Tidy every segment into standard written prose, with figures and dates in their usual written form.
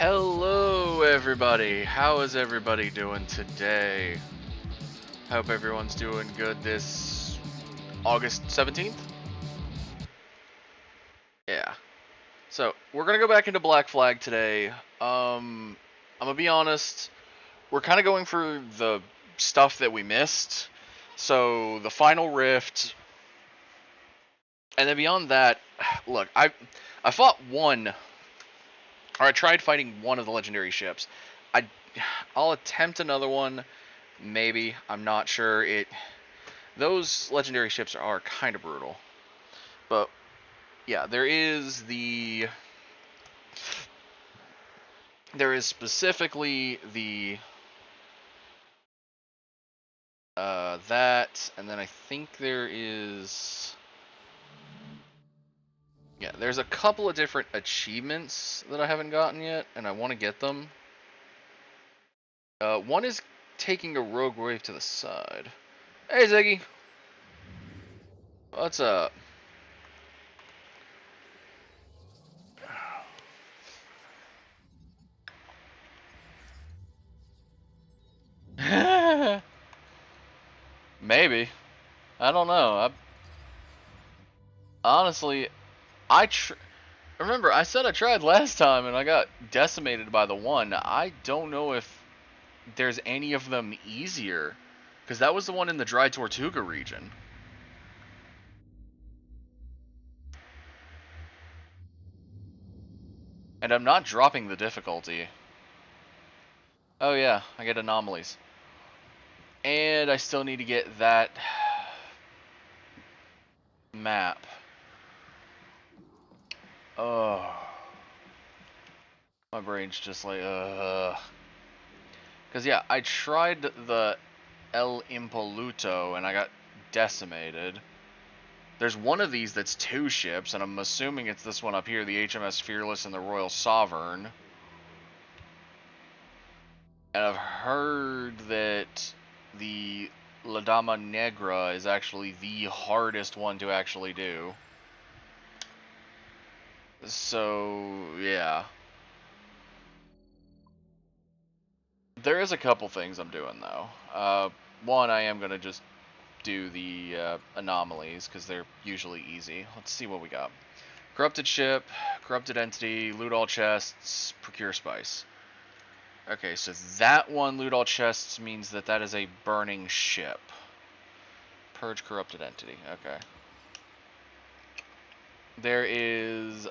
Hello everybody, how is everybody doing today? Hope everyone's doing good this August 17th? Yeah. So, we're gonna go back into Black Flag today. I'm gonna be honest, we're kind of going for the stuff that we missed. So, the final rift, and then beyond that, look, I fought one, or I tried fighting one of the legendary ships. I'll attempt another one. Maybe. I'm not sure. Those legendary ships are kind of brutal. But yeah, there is specifically the that, and then I think there is, yeah, there's a couple of different achievements that I haven't gotten yet, and I want to get them. One is taking a rogue wave to the side. Hey Ziggy, what's up? Maybe. I don't know. Honestly, remember I said I tried last time and I got decimated by the one. I don't know if there's any of them easier, because that was the one in the Dry Tortuga region. And I'm not dropping the difficulty. Oh yeah, I get anomalies. And I still need to get that map. Oh. My brain's just like, Because yeah, I tried the El Impoluto and I got decimated. There's one of these that's two ships, and I'm assuming it's this one up here, the HMS Fearless and the Royal Sovereign. And I've heard that the La Dama Negra is actually the hardest one to actually do. So, yeah. There is a couple things I'm doing, though. One, I am going to just do the anomalies, because they're usually easy. Let's see what we got. Corrupted ship, corrupted entity, loot all chests, procure spice. Okay, so that one, loot all chests, means that that is a burning ship. Purge corrupted entity, okay. There is...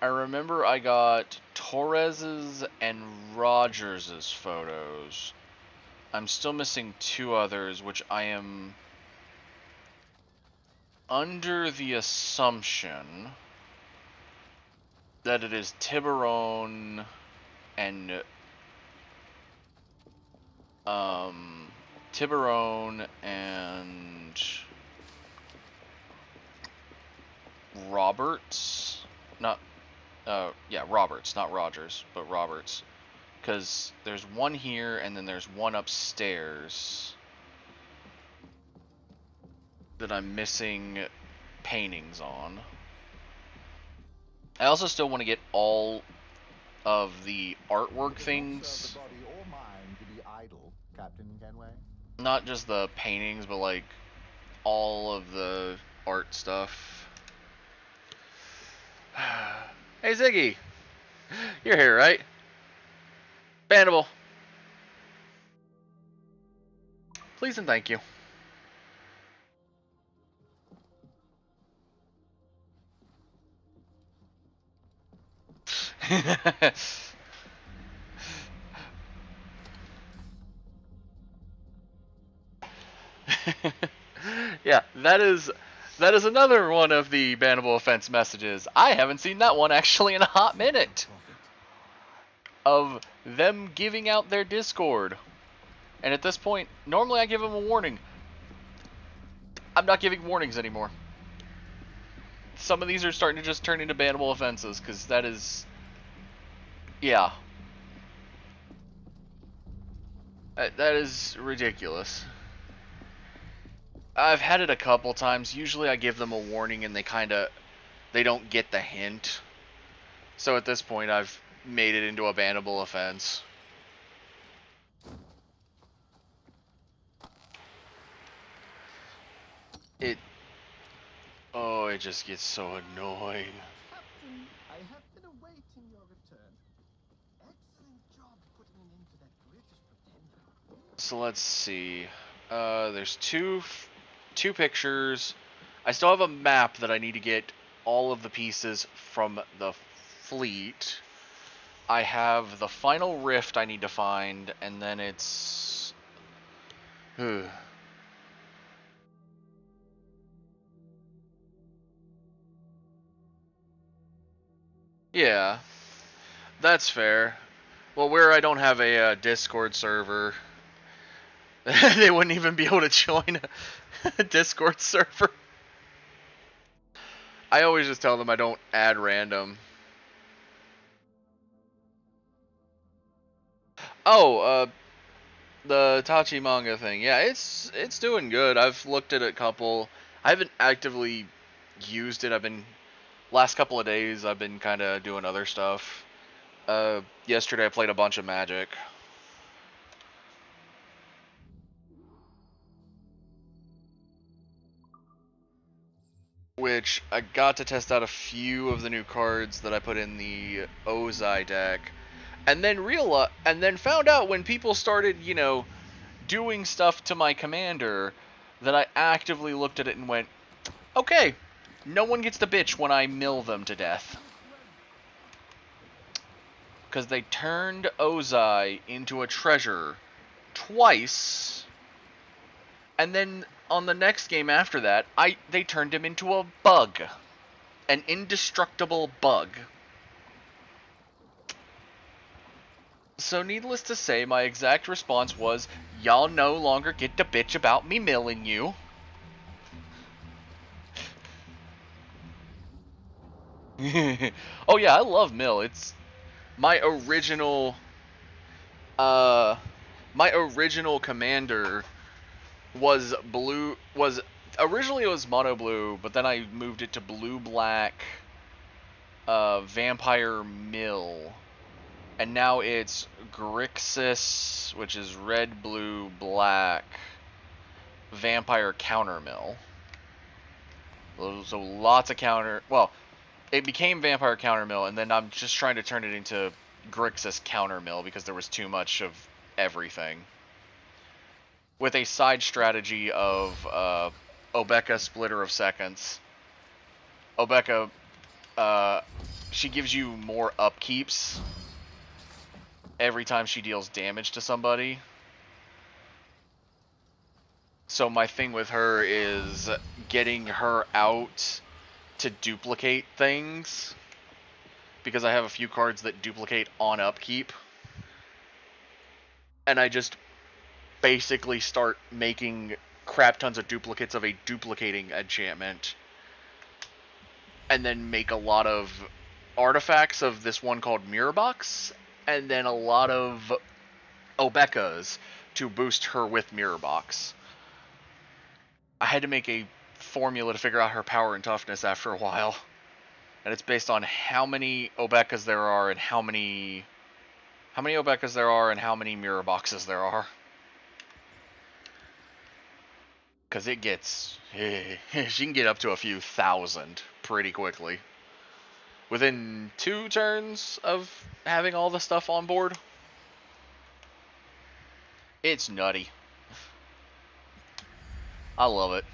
I remember I got Torres's and Rogers's photos. I'm still missing two others, which I am under the assumption that it is Tiburon and Roberts, yeah, Roberts, not Rogers, but Roberts, because there's one here and then there's one upstairs that I'm missing paintings on. I also still want to get all of the artwork things. Not just the paintings, but like all of the art stuff. Hey Ziggy! You're here, right? Bannable. Please and thank you. Yeah, that is another one of the bannable offense messages. I haven't seen that one actually in a hot minute. Of them giving out their Discord. And at this point, normally I give them a warning. I'm not giving warnings anymore. Some of these are starting to just turn into bannable offenses, because that is... yeah. That is ridiculous. I've had it a couple times. Usually I give them a warning and they don't get the hint. So at this point I've made it into a bannable offense. Oh, it just gets so annoying. Captain, I have been awaiting your return. Excellent job putting an end to that British pretender. So let's see. There's two pictures. I still have a map that I need to get all of the pieces from the fleet. I have the final rift I need to find, and then it's... Yeah, that's fair. Well, where I don't have a Discord server, they wouldn't even be able to join a Discord server. I always just tell them I don't add random. Oh, the Tachi manga thing. Yeah, it's doing good. I've looked at a couple. I haven't actively used it. Last couple of days I've been kind of doing other stuff. Yesterday I played a bunch of Magic. Which I got to test out a few of the new cards that I put in the Ozai deck. And then found out when people started, doing stuff to my commander, that I actively looked at it and went, okay, no one gets to bitch when I mill them to death. Because they turned Ozai into a treasure twice, and then on the next game after that, they turned him into a bug. An indestructible bug. So needless to say, my exact response was, y'all no longer get to bitch about me milling you. Oh yeah, I love mill. It's my original commander was originally it was mono blue, but then I moved it to blue black vampire mill. And now it's Grixis, which is red, blue, black, vampire counter mill. So lots of counter. Well, it became vampire counter mill, and then I'm just trying to turn it into Grixis counter mill because there was too much of everything. With a side strategy of Obeka Splitter of Seconds. Obeka, she gives you more upkeeps every time she deals damage to somebody. So my thing with her is getting her out to duplicate things, because I have a few cards that duplicate on upkeep. And I just basically start making crap tons of duplicates of a duplicating enchantment. And then make a lot of artifacts of this one called Mirror Box, and then a lot of Obekas to boost her with Mirror Box. I had to make a formula to figure out her power and toughness after a while. And it's based on how many Obekas there are and how many Obekas there are and how many Mirror Boxes there are. Because it gets... she can get up to a few thousand pretty quickly. Within 2 turns of having all the stuff on board. It's nutty. I love it.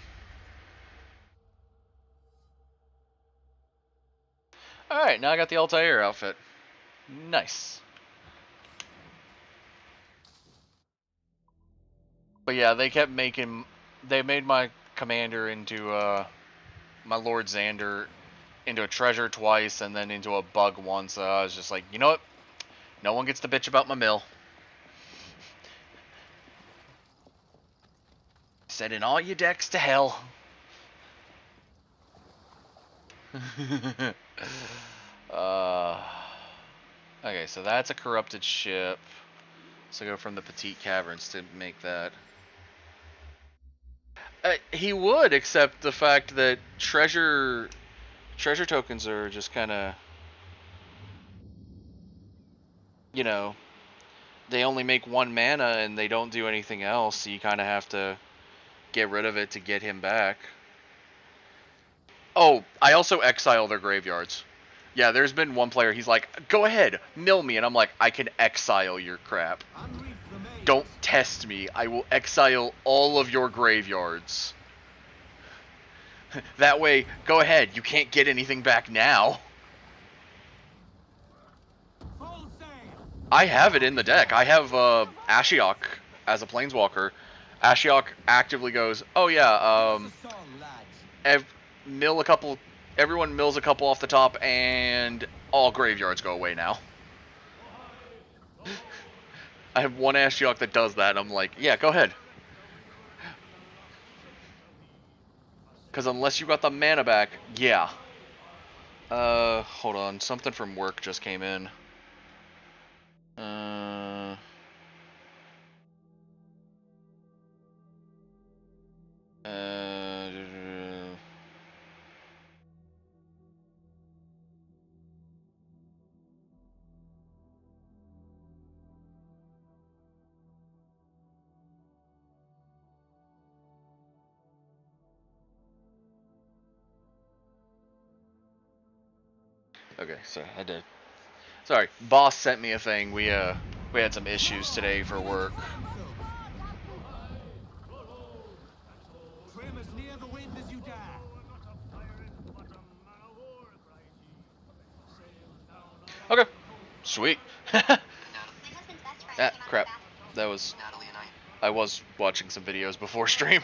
Alright, now I got the Altair outfit. Nice. But yeah, they made my commander into, my Lord Xander into a treasure twice and then into a bug once. So I was just like, you know what? No one gets to bitch about my mill. Sending all your decks to hell. Okay, so that's a corrupted ship. So go from the Petite Caverns to make that. He would, except the fact that treasure tokens are just kind of... you know, they only make 1 mana and they don't do anything else, so you kind of have to get rid of it to get him back. Oh, I also exile their graveyards. Yeah, there's been one player, he's like, go ahead, mill me, and I'm like, I can exile your crap. Don't test me, I will exile all of your graveyards. That way, go ahead, you can't get anything back now. I have it in the deck. I have Ashiok as a Planeswalker. Ashiok actively goes, oh yeah, mill a couple, everyone mills a couple off the top, and all graveyards go away now. I have one Ashiok that does that, and I'm like, yeah, go ahead. Because unless you got the mana back, yeah. Hold on, something from work just came in. Okay, so I did. Sorry, boss sent me a thing. We had some issues today for work. Okay, sweet. Ah, crap. That was. I was watching some videos before stream.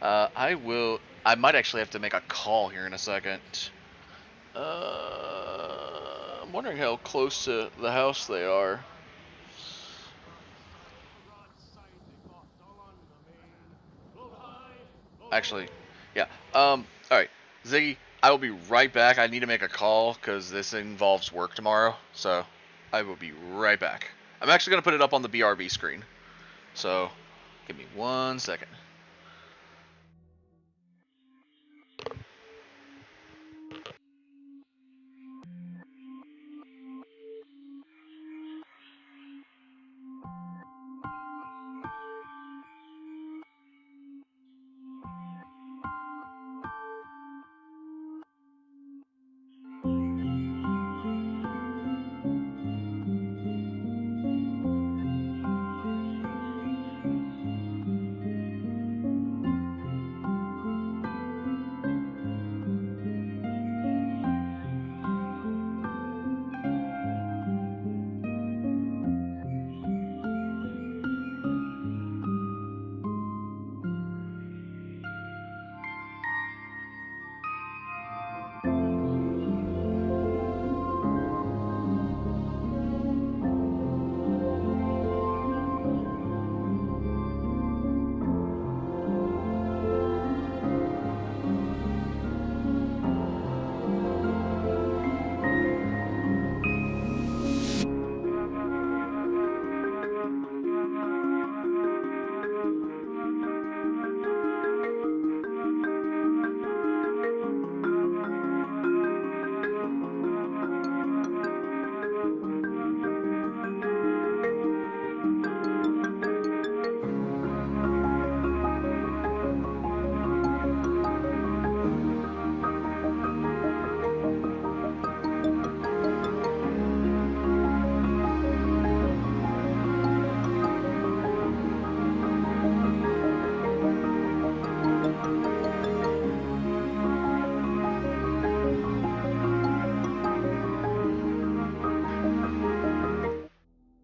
I might actually have to make a call here in a second. I'm wondering how close to the house they are. Actually, yeah. Alright. Ziggy, I will be right back. I need to make a call because this involves work tomorrow. So, I will be right back. I'm actually going to put it up on the BRB screen. So, give me 1 second.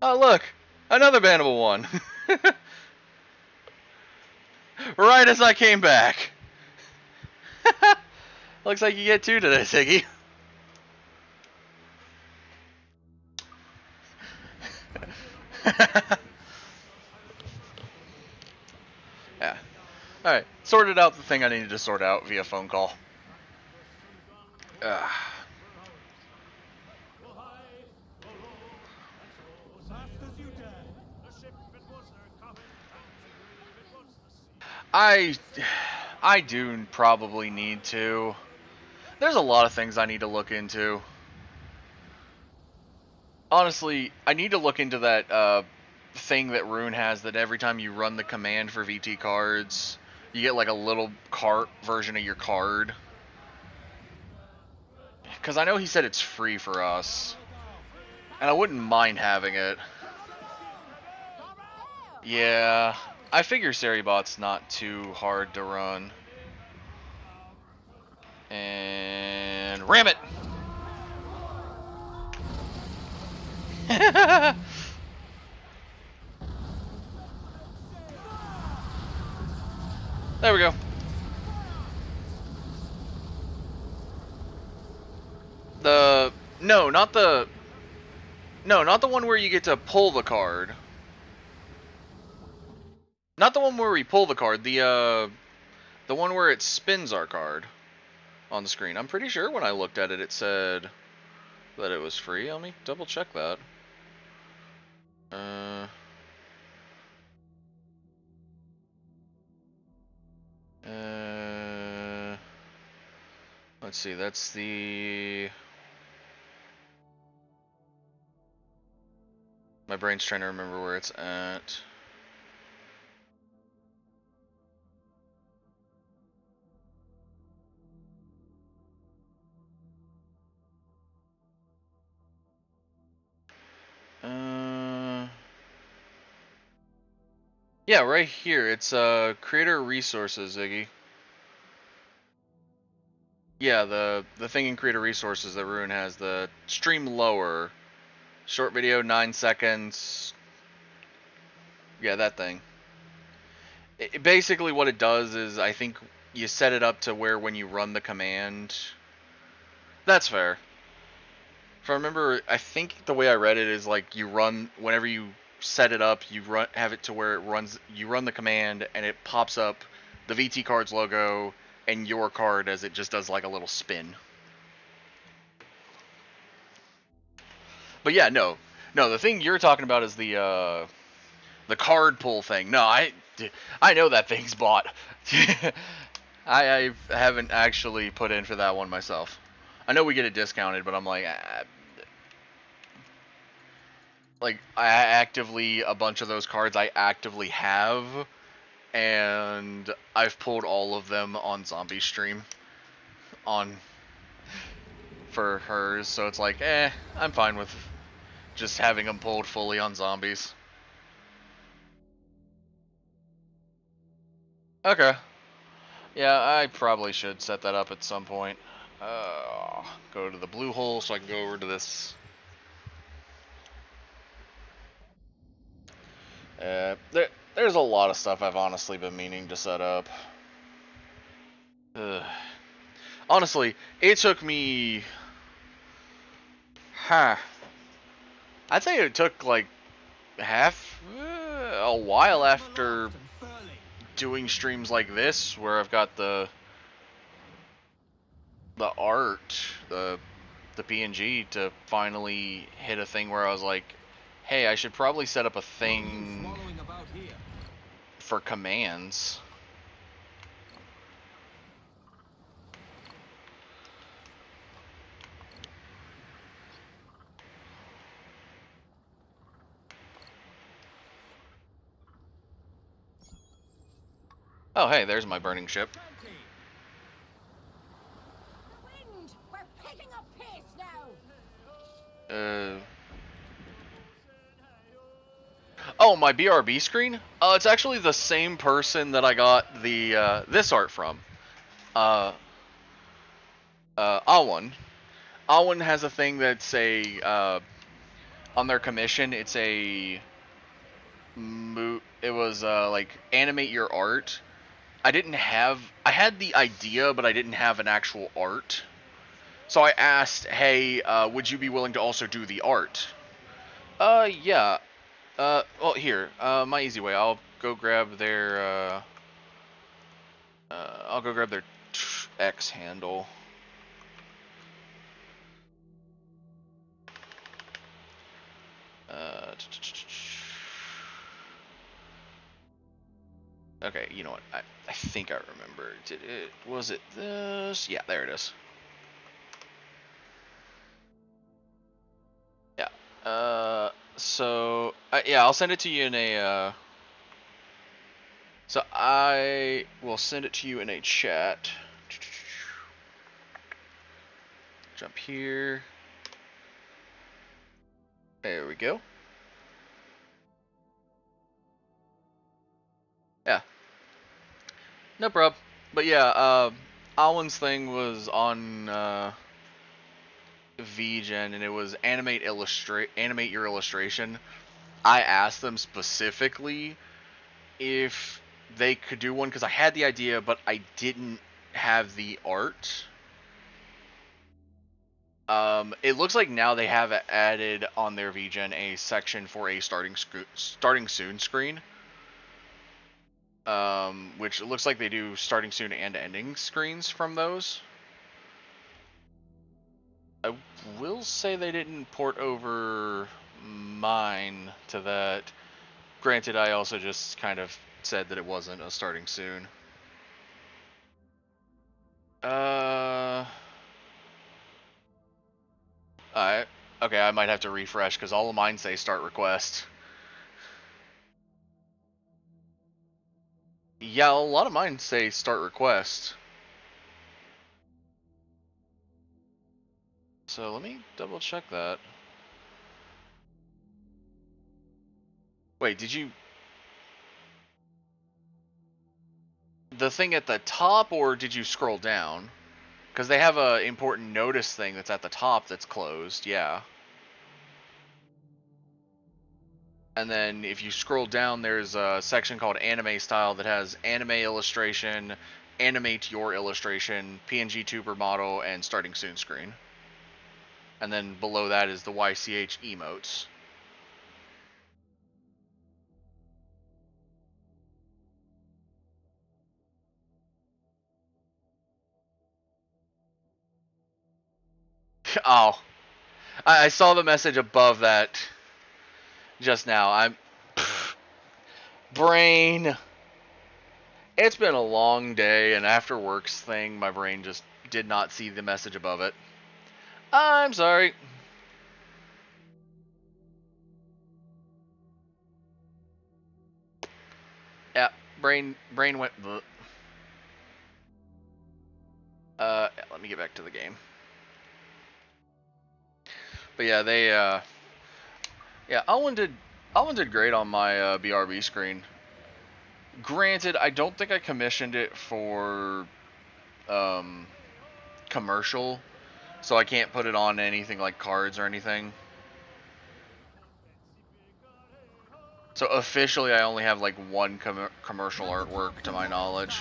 Oh, look! Another bannable one! Right as I came back! Looks like you get 2 today, Siggy. Yeah. Alright, sorted out the thing I needed to sort out via phone call. I do probably need to. There's a lot of things I need to look into. Honestly, I need to look into that thing that Rune has that every time you run the command for VT cards, you get like a little cart version of your card. Because I know he said it's free for us. And I wouldn't mind having it. Yeah, I figure Seribot's not too hard to run. And ram it! There we go. No, not the one where you get to pull the card. Not the one where we pull the card. The one where it spins our card on the screen. I'm pretty sure when I looked at it, it said that it was free. Let me double check that. Let's see. That's the. My brain's trying to remember where it's at. Yeah, right here. It's creator resources, Iggy. Yeah, the thing in creator resources that Rune has, the stream lower, short video, 9 seconds. Yeah, that thing. Basically what it does is, I think you set it up to where when you run the command. That's fair. If I remember, I think the way I read it is like you run, whenever you set it up, you have it to where it runs, you run the command and it pops up the VT cards logo and your card as it just does like a little spin. But yeah, no, the thing you're talking about is the card pull thing. No, I know that thing's bought. I haven't actually put in for that one myself. I know we get it discounted, but I'm like, I actively, a bunch of those cards I actively have, and I've pulled all of them on Zombie Stream for hers, so it's like, I'm fine with just having them pulled fully on zombies. Okay. Yeah, I probably should set that up at some point. Go to the blue hole so I can go over to this. There's a lot of stuff I've honestly been meaning to set up. Honestly, it took me... I'd say it took like a while after doing streams like this, where I've got the art, the PNG, to finally hit a thing where I was like, hey, I should probably set up a thing for commands. Oh, hey, there's my burning ship. We're picking up pace now. Oh, my BRB screen? It's actually the same person that I got the this art from. Awan. Awan has a thing that's a on their commission. It's a it was like animate your art. I had the idea, but I didn't have an actual art. So I asked, hey, would you be willing to also do the art? Yeah. Well, here, my easy way. I'll go grab their X handle. Okay, you know what? I think I remember. Was it this? Yeah, there it is. Yeah. So yeah, I'll send it to you in a. So I will send it to you in a chat. Jump here. There we go. Yeah. No problem. But yeah, Alwyn's thing was on VGen, and it was animate your illustration. I asked them specifically if they could do one because I had the idea, but I didn't have the art. It looks like now they have added on their VGen a section for a starting soon screen. Which it looks like they do starting soon and ending screens from those. I will say they didn't port over mine to that. Granted, I also just kind of said that it wasn't a starting soon. Alright. Okay, I might have to refresh because all of mine say start request. Yeah, a lot of mine say start request. So let me double check that. Wait, did you... The thing at the top, or did you scroll down? Because they have a important notice thing that's at the top that's closed, yeah. And then if you scroll down, there's a section called Anime Style that has Anime Illustration, Animate Your Illustration, PNG Tuber Model, and Starting Soon Screen. And then below that is the YCH emotes. Oh. I saw the message above that just now. I'm... Brain... It's been a long day, and after work's thing, my brain just did not see the message above it. I'm sorry. Yeah, brain went... Yeah, let me get back to the game. But yeah, they... Yeah, Alwyn did great on my BRB screen. Granted, I don't think I commissioned it for commercial, so I can't put it on anything like cards or anything. So officially, I only have like one commercial artwork to my knowledge.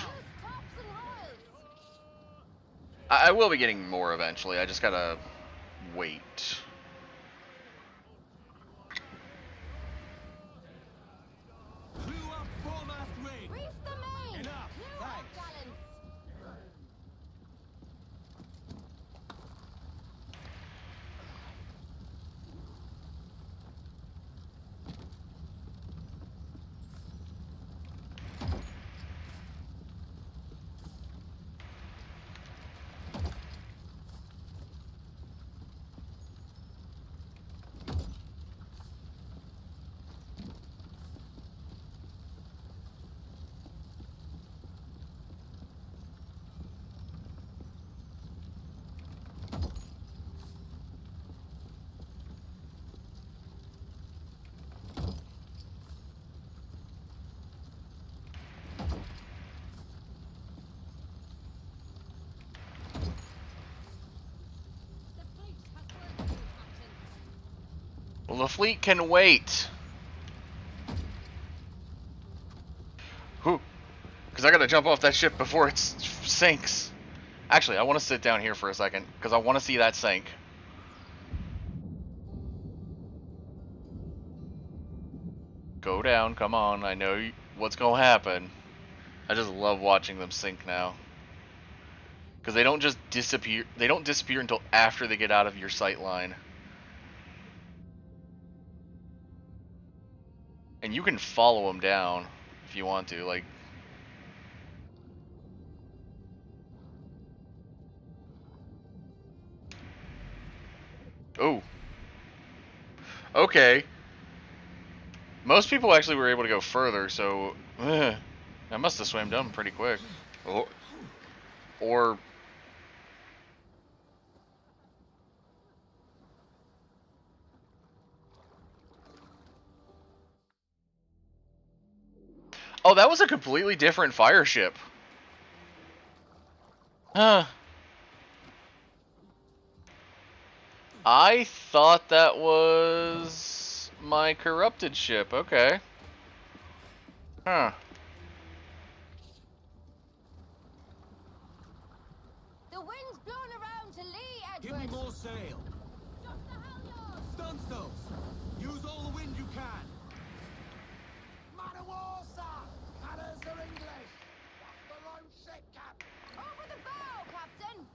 I will be getting more eventually. I just gotta wait. Well, the fleet can wait. Whew. Because I gotta jump off that ship before it sinks. Actually, I want to sit down here for a second, because I want to see that sink. Go down, come on, I know what's gonna happen. I just love watching them sink now. Because they don't just disappear, they don't disappear until after they get out of your sight line. And you can follow them down if you want to, like... Oh. Okay. Most people actually were able to go further, so I must have swam down pretty quick. Or oh, that was a completely different fire ship. Huh. I thought that was my corrupted ship. Okay. Huh. The wind's blown around to lee, Give me Edward. more sail. Drop the halyards. Stunsails. Use all the wind you can. Man of war, sir. Cutters are English. What's the wrong ship, Cap? Over the bow, Captain.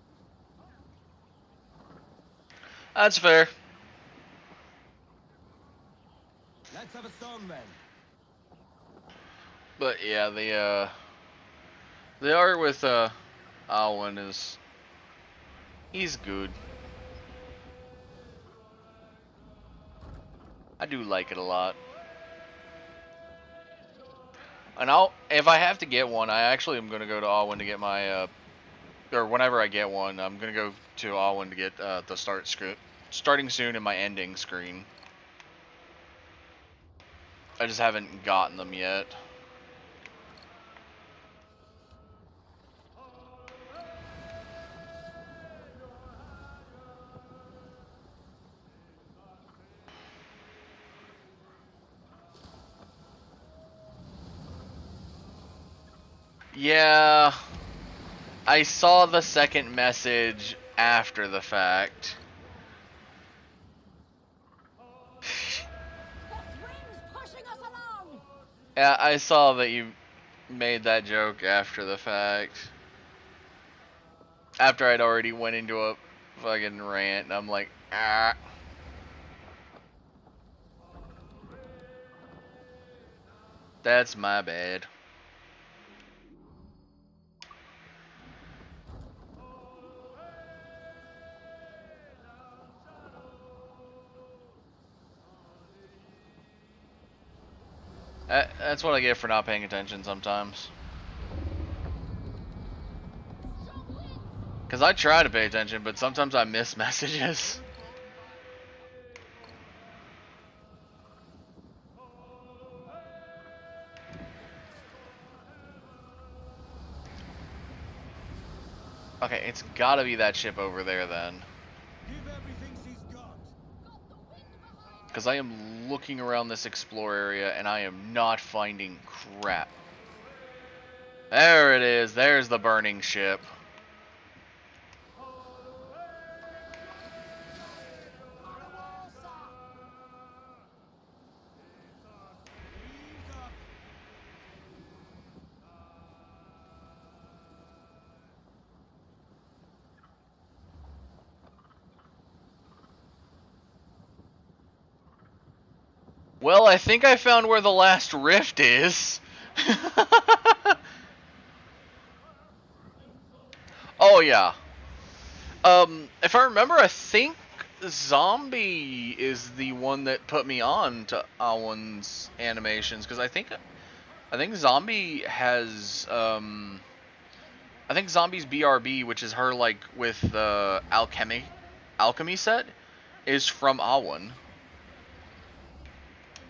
That's fair. Let's have a song then. But yeah, the art with Alwyn is he's good. I do like it a lot. And if I have to get one, I actually am gonna go to Alwyn to get my or whenever I get one, I'm gonna go to Alwyn to get the starting soon and my ending screen. I just haven't gotten them yet. Yeah, I saw the second message after the fact. The wind's pushing us along. Yeah, I saw that you made that joke after the fact. After I'd already went into a fucking rant, and I'm like, ah. That's my bad. That's what I get for not paying attention sometimes. Strong winds. Because I try to pay attention, but sometimes I miss messages. Okay, it's gotta be that ship over there then. Give everything she's got. Got the wind behind. Because I am looking around this explore area and I am not finding crap. There it is. There's the burning ship. Man of war, sir. Ease up. Well, I think I found where the last rift is. Oh yeah. If I remember, I think Zombie is the one that put me on to Alwyn's animations, because I think Zombie has I think Zombie's BRB, which is her like with the alchemy set, is from Alwyn.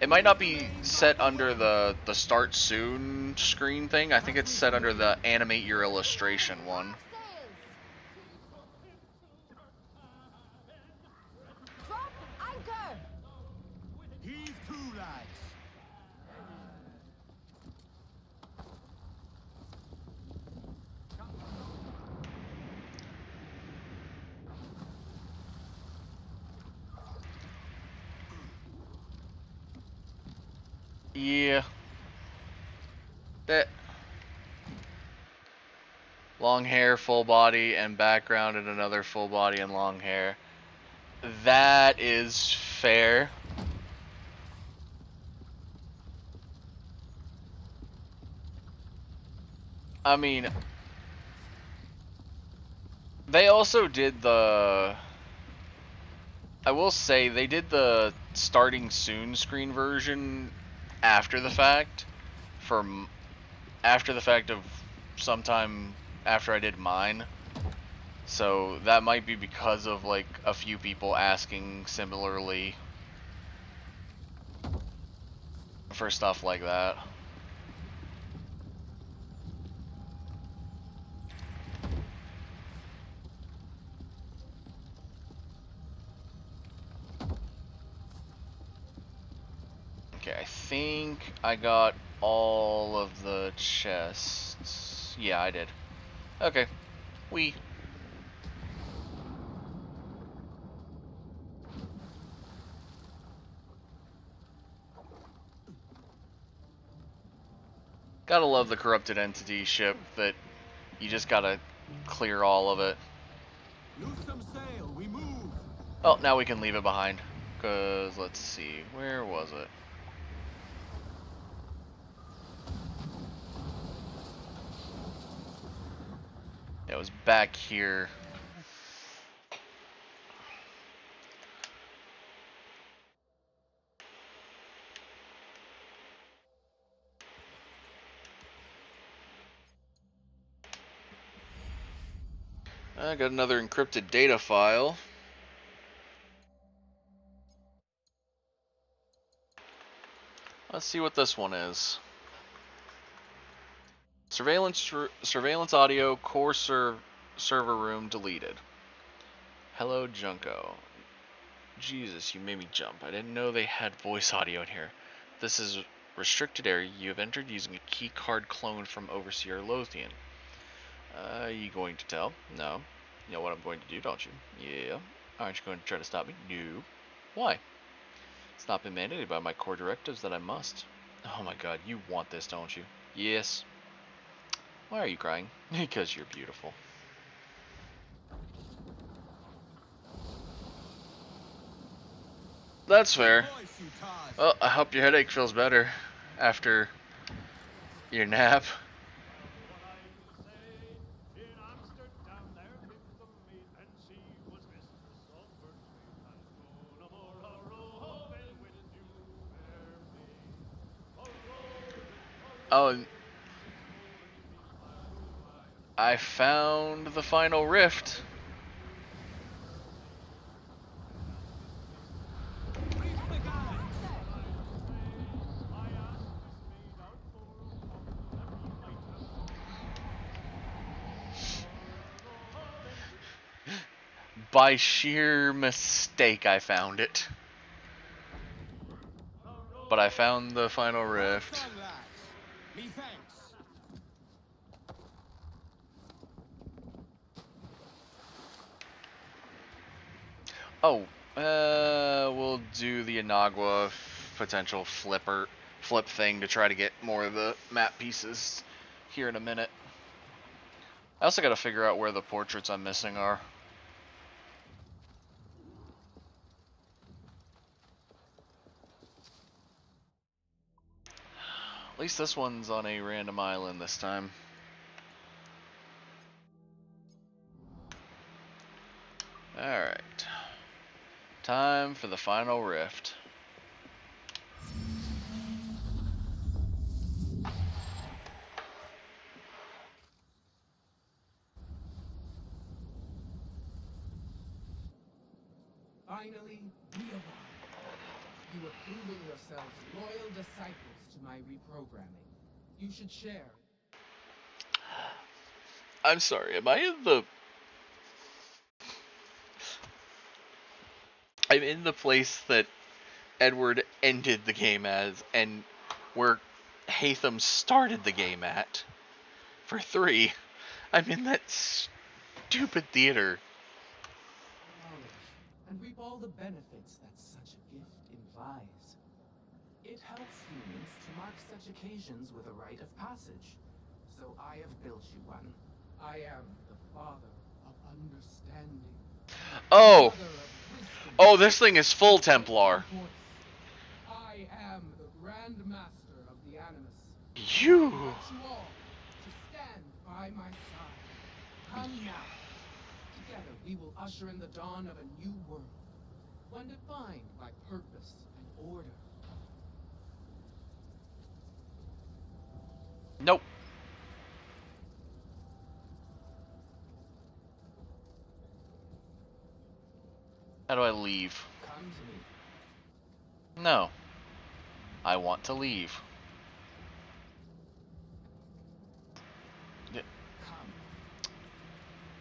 It might not be set under the start soon screen thing. I think it's set under the animate your illustration one. Sails. Drop anchor. Heave to, lads. Yeah. That long hair, full body, and background, and another full body and long hair. That is fair. I mean, they also did the... I will say, they did the starting soon screen version after the fact, after the fact of sometime after I did mine. So that might be because of like a few people asking similarly for stuff like that. Okay, I think I got all of the chests. Yeah, I did. Okay, we. Gotta love the corrupted entity ship that you just gotta clear all of it. Loose some sail, we move. Well, now we can leave it behind. Cause let's see, where was it? It was back here. I got another encrypted data file. Let's see what this one is. Surveillance audio core server room deleted. Hello, Junko. Jesus, you made me jump. I didn't know they had voice audio in here. This is restricted area you have entered using a key card clone from Overseer Lothian. You going to tell? No. You know what I'm going to do, don't you? Yeah. Aren't you going to try to stop me? No. Why? It's not been mandated by my core directives that I must. Oh my god, you want this, don't you? Yes. Why are you crying? Because you're beautiful. That's fair. Voice, you tars. Well, I hope your headache feels better after your nap. Oh, and I found the final rift. Reef the guy. By sheer mistake, I found it. But I found the final rift. Well done, lads. Me thanks. Oh, we'll do the Inagua potential flip thing to try to get more of the map pieces here in a minute. I also gotta figure out where the portraits I'm missing are. At least this one's on a random island this time. Alright. Time for the final rift. Finally, we arrived. You are proving yourselves loyal disciples to my reprogramming. You should share. I'm sorry, am I in the... I'm in the place that Edward ended the game as, and where Hatham started the game at. For 3. I'm in that stupid theater. Knowledge, and reap all the benefits that such a gift implies. It helps humans to mark such occasions with a rite of passage. So I have built you one. I am the father of understanding. Oh! Mother of wisdom. Oh, this thing is full Templar. I am the Grand Master of the Animus. You! I invite you all to stand by my side. Come now. Together we will usher in the dawn of a new world, one defined by purpose and order. How do I leave? Come to me. No. I want to leave. Come.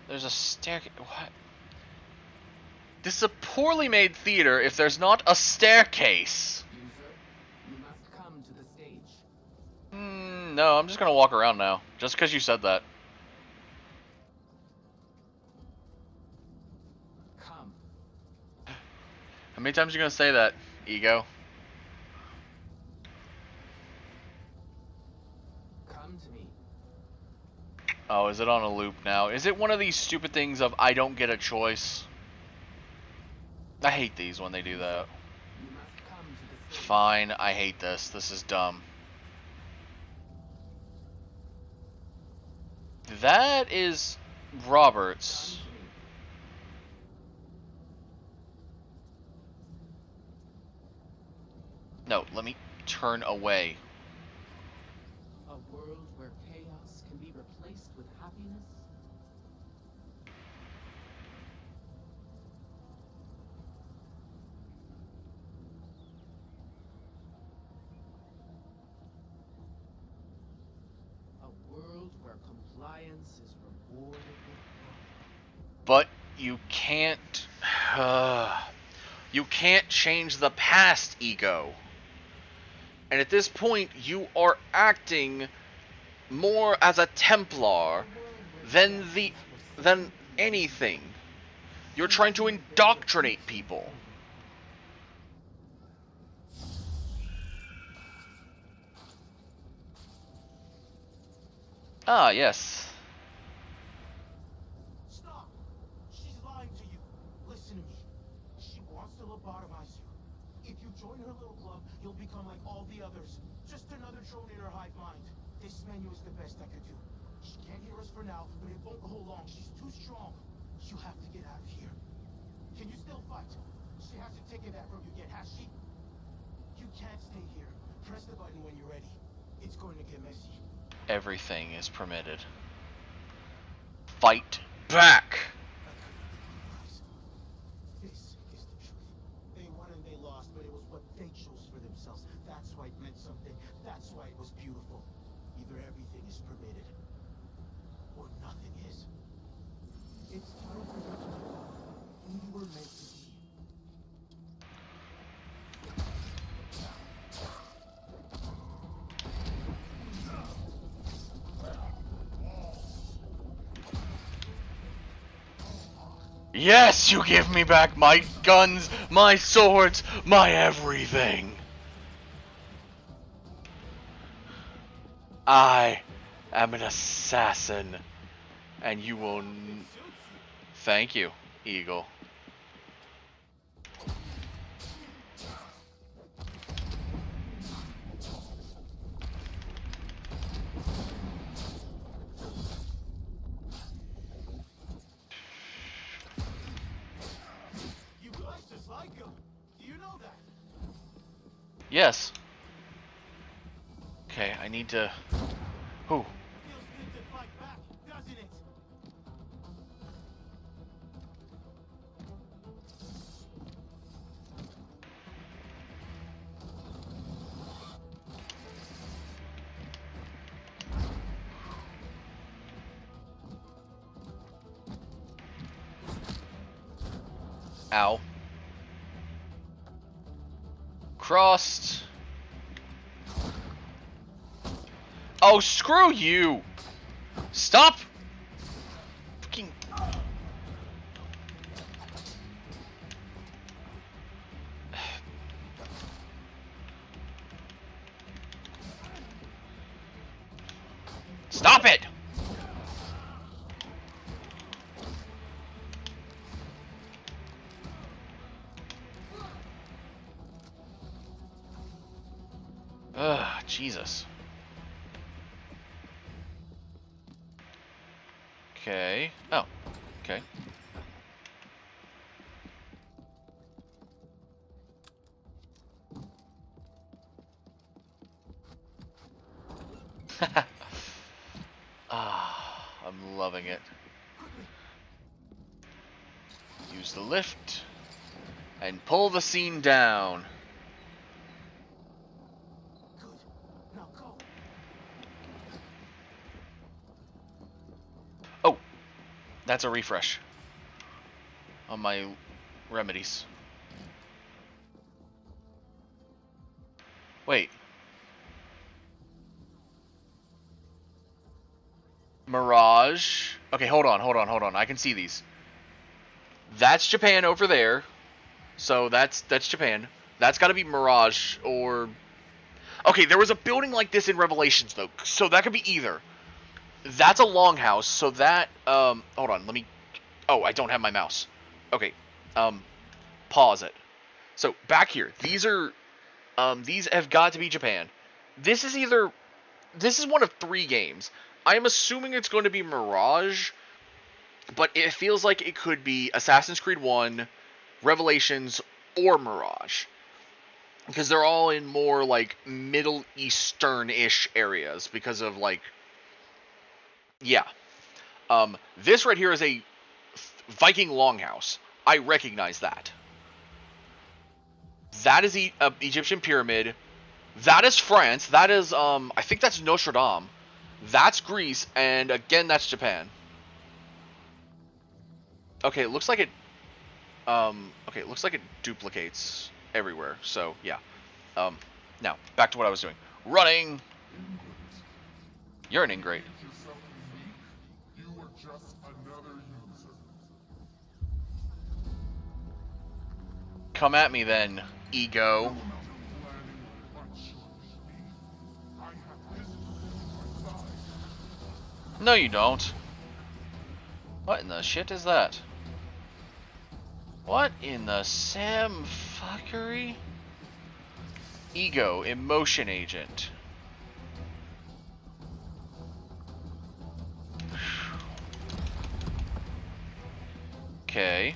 There's a staircase. What? This is a poorly made theater if there's not a staircase. User, you must come to the stage. No, I'm just gonna walk around now. Just because you said that. Come. How many times are you gonna say that, ego? Come to me. Oh, is it on a loop now? Is it one of these stupid things of I don't get a choice? I hate these when they do that. You must come to the stage. Fine, I hate this. This is dumb. That is Roberts. Come to me. No, let me turn away. A world where chaos can be replaced with happiness? A world where compliance is rewarded with But you can't... you can't change the past, ego. And at this point, you are acting more as a Templar than anything. You're trying to indoctrinate people. Ah, yes. Stop! She's lying to you. Listen to me. She wants to lobotomize you. If you join her little club, you'll become like all the others. Just another drone in her hive mind. This menu is the best I could do. She can't hear us for now, but it won't go long. She's too strong. You have to get out of here. Can you still fight? She hasn't taken that from you yet, has she? You can't stay here. Press the button when you're ready. It's going to get messy. Everything is permitted. Fight back! This is the truth. They won and they lost, but it was what they chose for themselves. That's why it meant something. That's why it was beautiful. Either everything is permitted, or nothing is. It's time for you to know who you were meant to be. Yes, you give me back my guns, my swords, my everything. I am an assassin, and you will... Thank you, Eagle. You guys just like him. Do you know that? Yes. Okay, I need to... Who? Feels good to fight back, doesn't it? Ow. Crossed. Oh, screw you! Stop! Fucking... Stop it! Ugh, Jesus. Okay. Oh, okay. I'm loving it. Use the lift. and pull the scene down. Good. Now go. Oh, that's a refresh on my remedies. Wait. Mirage. Okay, hold on. I can see these. That's Japan over there. So that's Japan. That's got to be Mirage or... Okay, there was a building like this in Revelations, though. So that could be either. That's a longhouse, so that... hold on, let me... Oh, I don't have my mouse. Okay, pause it. So, back here. These are... these have got to be Japan. This is either... This is one of 3 games. I am assuming it's going to be Mirage, but it feels like it could be Assassin's Creed 1, Revelations, or Mirage. Because they're all in more, like, Middle Eastern-ish areas because of, like... Yeah. This right here is a Viking longhouse. I recognize that. That is the Egyptian pyramid. That is France. That is, I think that's Notre Dame. That's Greece. And, again, that's Japan. Okay, it looks like it... okay, it looks like it duplicates everywhere. So, yeah. Now, back to what I was doing. Running! You're an ingrate. Come at me then, ego. No, you don't. What in the shit is that? What in the Sam fuckery? Ego, emotion agent. Okay.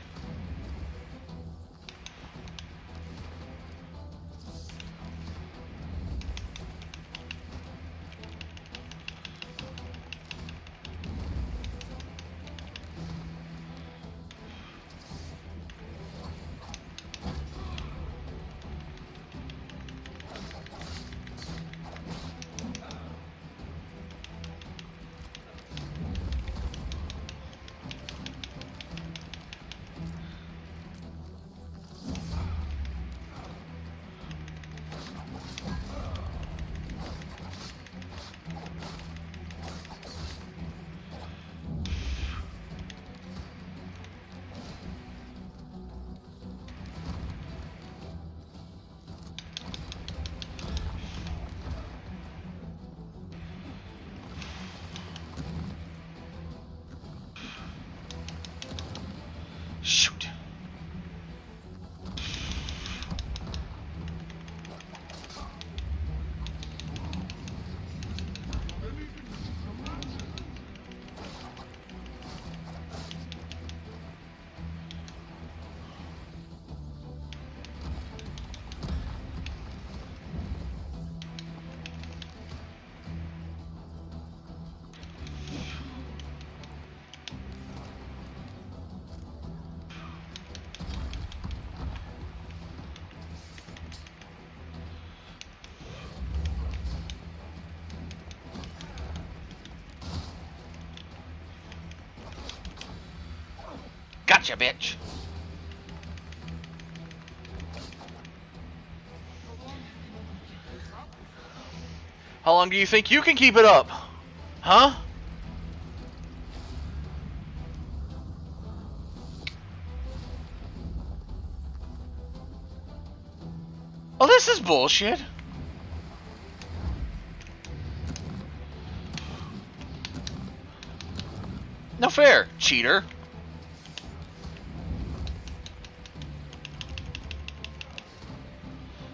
Shoot. Gotcha, bitch. How long do you think you can keep it up? Huh? Oh, this is bullshit. No fair, cheater.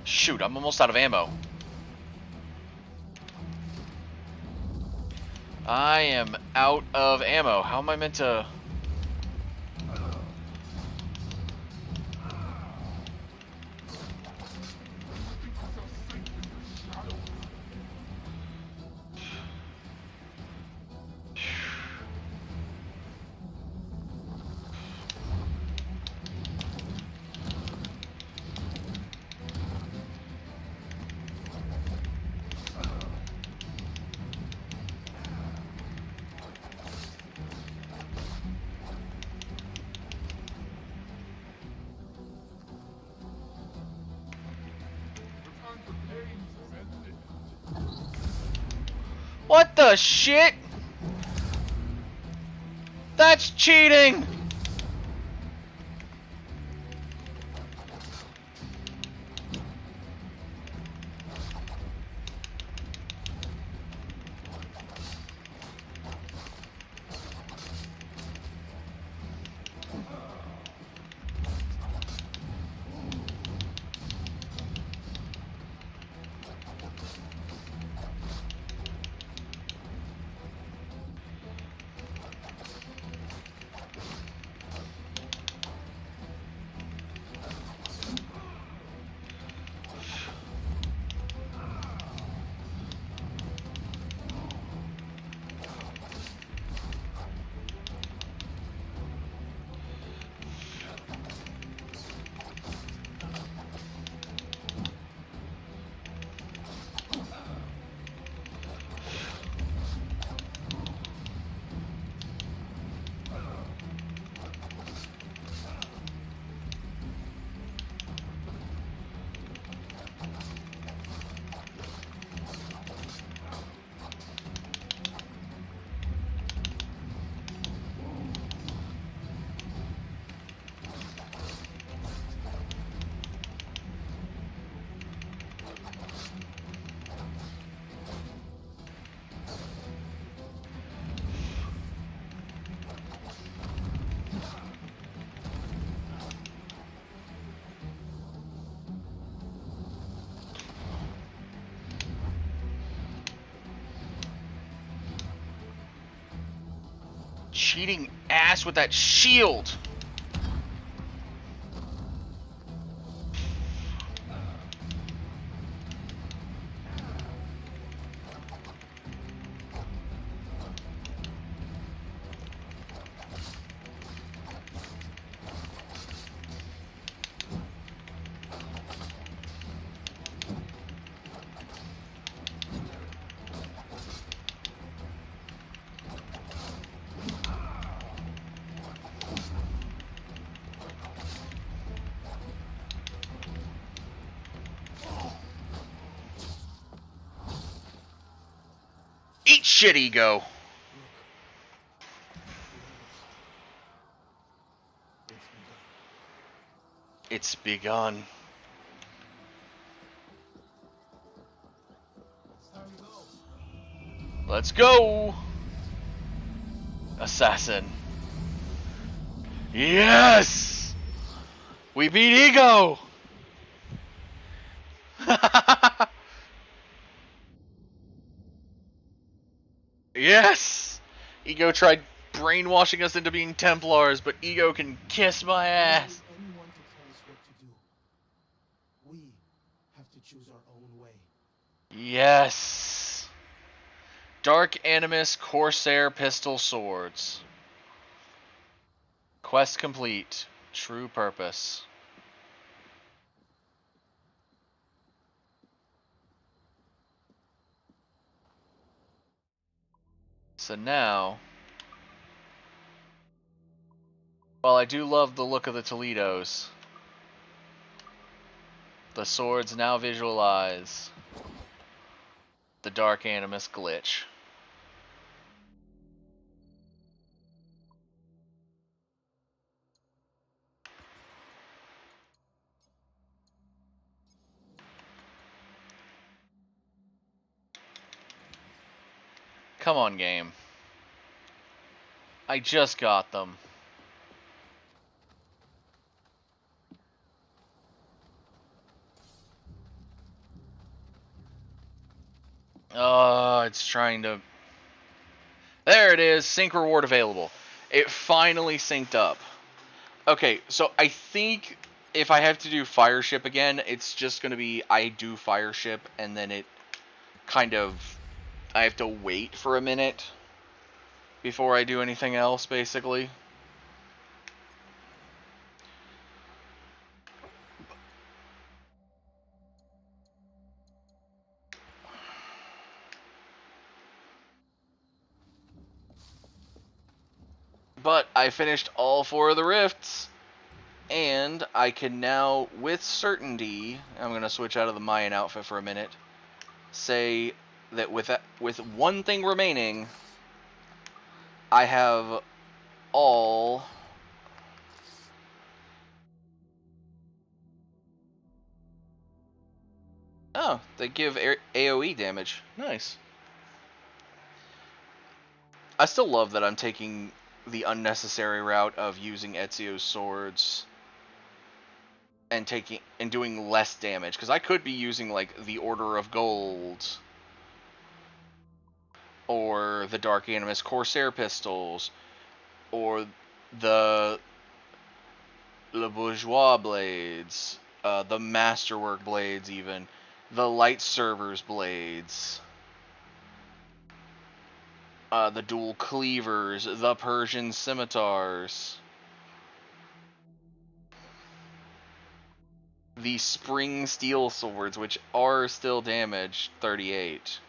Shoot, I'm almost out of ammo. I am out of ammo. How am I meant to... What the shit? That's cheating! Cheating ass with that shield. Eat shit, Ego. It's begun. Let's go! Assassin. Yes! We beat Ego! Yes! Ego tried brainwashing us into being Templars, but Ego can kiss my ass. Anyone to tell us what to do. We have to choose our own way. Yes. Dark Animus Corsair Pistol Swords. Quest complete. True purpose. So now, while I do love the look of the Toledos, the swords now visualize the Dark Animus glitch. Come on, game. I just got them. Oh, it's trying to... There it is. Sync reward available. It finally synced up. Okay, so I think if I have to do Fireship again, it's just going to be I do Fireship and then it kind of... I have to wait for a minute before I do anything else, basically. But I finished all 4 of the rifts, and I can now, with certainty, I'm going to switch out of the Mayan outfit for a minute, say that with one thing remaining, I have all oh, they give AoE damage. Nice. I still love that I'm taking the unnecessary route of using Ezio's swords and doing less damage, because I could be using like the Order of Gold or the Dark Animus Corsair pistols or the Le Bourgeois blades, the Masterwork blades, even the Light Servers blades, the dual cleavers, the Persian scimitars, the spring steel swords, which are still damaged 38.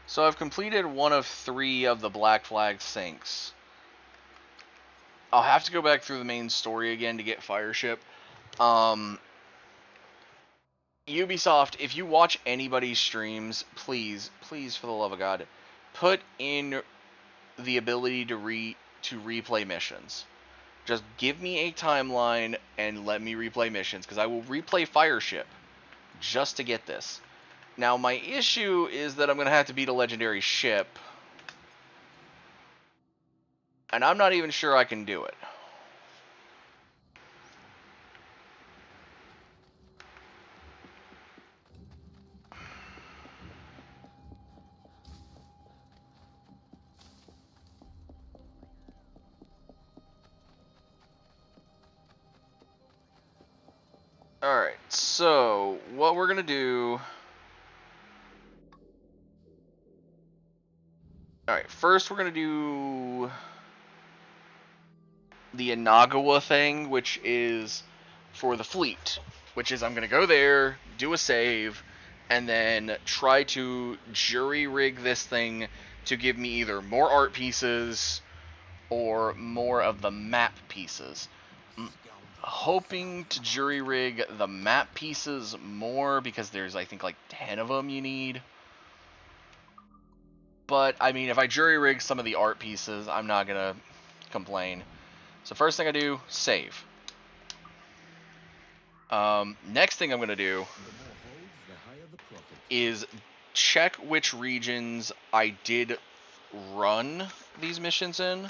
So I've completed one of 3 of the Black Flag sinks. I'll have to go back through the main story again to get Fireship. Ubisoft, if you watch anybody's streams, please, for the love of God, put in the ability to replay missions. Just give me a timeline and let me replay missions, because I will replay Fireship just to get this. Now, my issue is that I'm going to have to beat a legendary ship, and I'm not even sure I can do it. Alright, so what we're going to do... Alright, first we're going to do the Inagawa thing, which is for the fleet. Which is I'm going to go there, do a save, and then try to jury-rig this thing to give me either more art pieces or more of the map pieces. Hoping to jury-rig the map pieces more, because there's, I think, like 10 of them you need. But, I mean, if I jury-rig some of the art pieces, I'm not going to complain. So first thing I do, save. Next thing I'm going to do is check which regions I did run these missions in,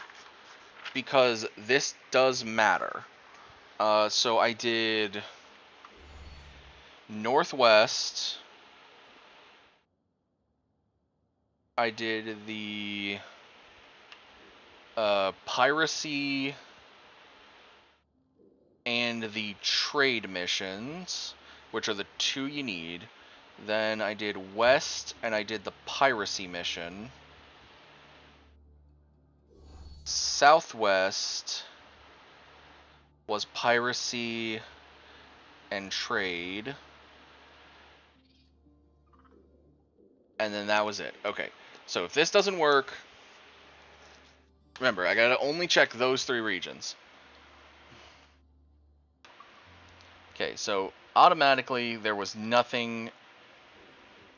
because this does matter. So I did Northwest. I did the piracy and the trade missions, which are the 2 you need. Then I did West, and I did the piracy mission. Southwest was piracy and trade. And then that was it. Okay, so if this doesn't work, remember, I gotta only check those 3 regions. Okay, so automatically there was nothing.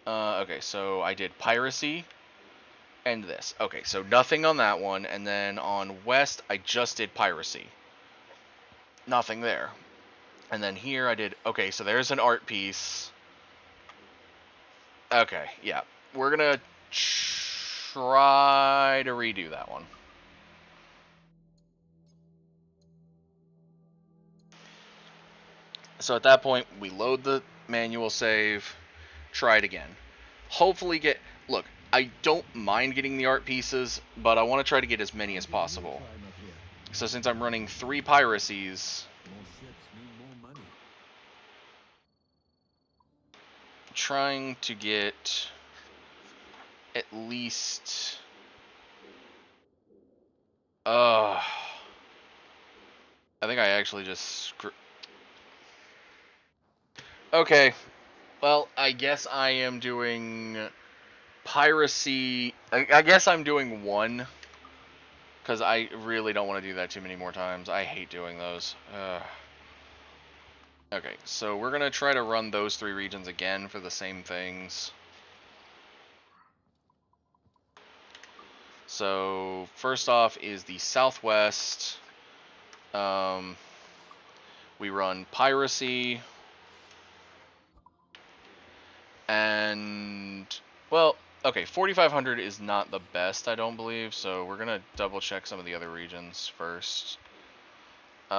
Okay, so I did piracy and this. Okay, so nothing on that one, and then on West I just did piracy. Nothing there. And then here I did, okay, so there's an art piece. Okay, yeah. We're gonna try to redo that one. So at that point, we load the manual save, try it again. Hopefully get... Look, I don't mind getting the art pieces, but I want to try to get as many as possible. So since I'm running 3 piracies... trying to get at least I think I actually just okay, Well, I guess I am doing piracy. I guess I'm doing one. Because I really don't want to do that too many more times. I hate doing those. Okay, so we're going to try to run those 3 regions again for the same things. So, first off is the Southwest. We run piracy. And, well, okay, 4,500 is not the best, I don't believe, so we're going to double check some of the other regions first.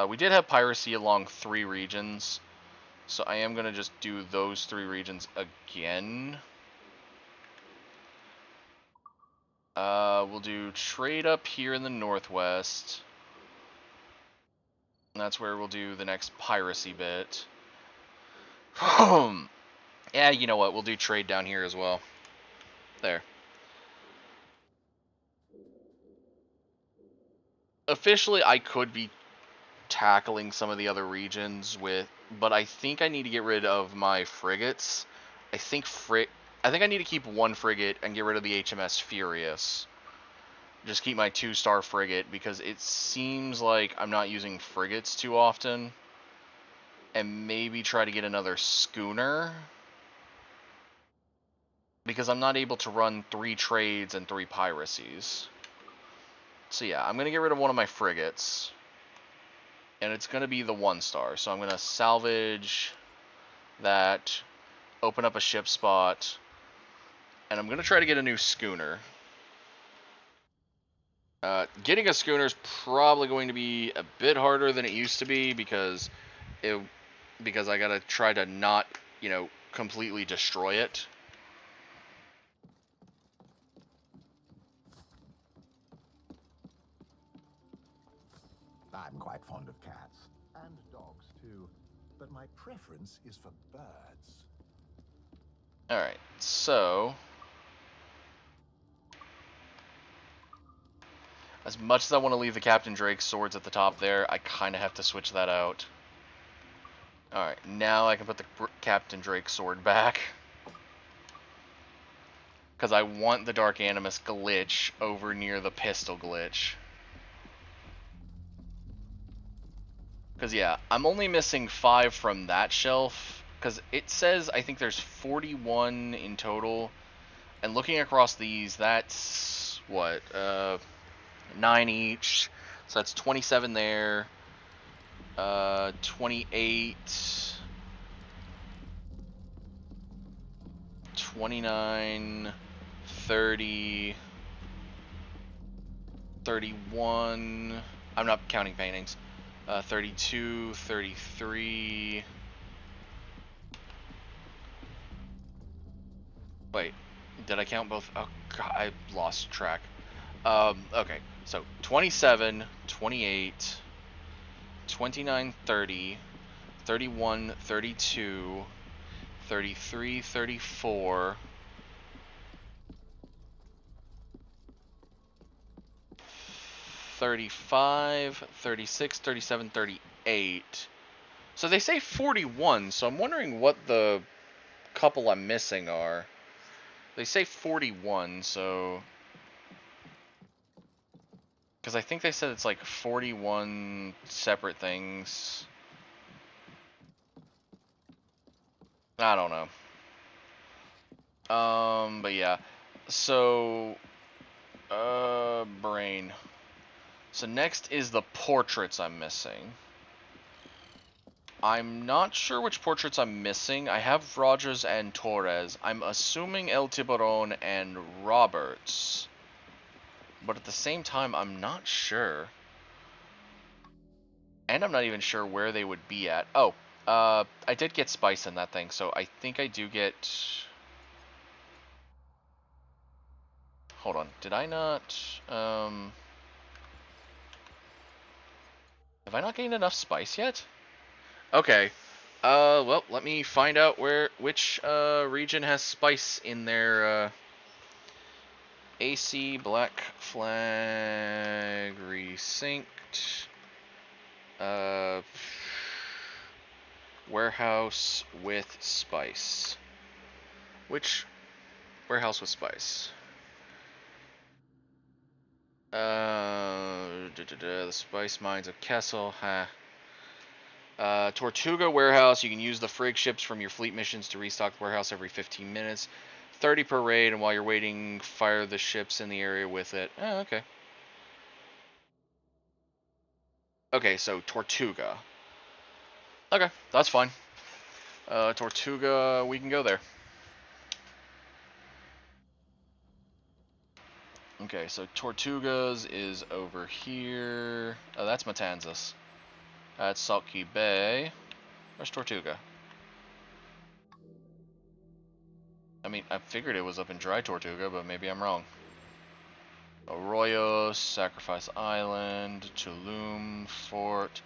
We did have piracy along 3 regions, so I am going to just do those 3 regions again. We'll do trade up here in the Northwest. And that's where we'll do the next piracy bit. Yeah, you know what? We'll do trade down here as well. There. Officially, I could be tackling some of the other regions with, but I think I need to get rid of my frigates. I think I need to keep 1 frigate and get rid of the HMS Furious. Just keep my 2-star frigate because it seems like I'm not using frigates too often. And maybe try to get another schooner. Because I'm not able to run 3 trades and 3 piracies. So yeah, I'm going to get rid of one of my frigates. And it's going to be the 1-star. So I'm going to salvage that, open up a ship spot, and I'm going to try to get a new schooner. Getting a schooner is probably going to be a bit harder than it used to be because I got to try to not, completely destroy it. I'm quite fond of cats. And dogs, too. But my preference is for birds. Alright, so... as much as I want to leave the Captain Drake swords at the top there, I kind of have to switch that out. Alright, now I can put the Captain Drake sword back. Because I want the Dark Animus glitch over near the pistol glitch. Because, yeah, I'm only missing 5 from that shelf. Because it says, I think there's 41 in total. And looking across these, that's, what, 9 each. So that's 27 there. 28. 29. 30. 31. I'm not counting paintings. 32, 33. Wait, did I count both? Oh god, I lost track. Okay, so 27, 28, 29, 30, 31, 32, 33, 34, 35, 36, 37, 38. So they say 41, so I'm wondering what the couple I'm missing are. They say 41, so... because I think they said it's like 41 separate things. I don't know. But yeah. So... brain. So next is the portraits I'm missing. I'm not sure which portraits I'm missing. I have Rogers and Torres. I'm assuming El Tiburon and Roberts. But at the same time, I'm not sure. And I'm not even sure where they would be at. Oh, I did get spice in that thing, so I think I do get... hold on, did I not... have I not gained enough spice yet? Okay. Well, let me find out which region has spice in their AC Black Flag Resynced. Warehouse with spice. Which warehouse with spice? The spice mines of Kessel. Tortuga warehouse. You can use the frig ships from your fleet missions to restock the warehouse every 15 minutes. 30 per raid, and while you're waiting, fire the ships in the area with it. Oh, okay. Okay, so Tortuga. Okay, that's fine. Tortuga, we can go there. Okay, so Tortugas is over here. Oh, that's Matanzas. That's Salt Key Bay. Where's Tortuga? I mean, I figured it was up in Dry Tortuga, but maybe I'm wrong. Arroyo, Sacrifice Island, Tulum, Fort,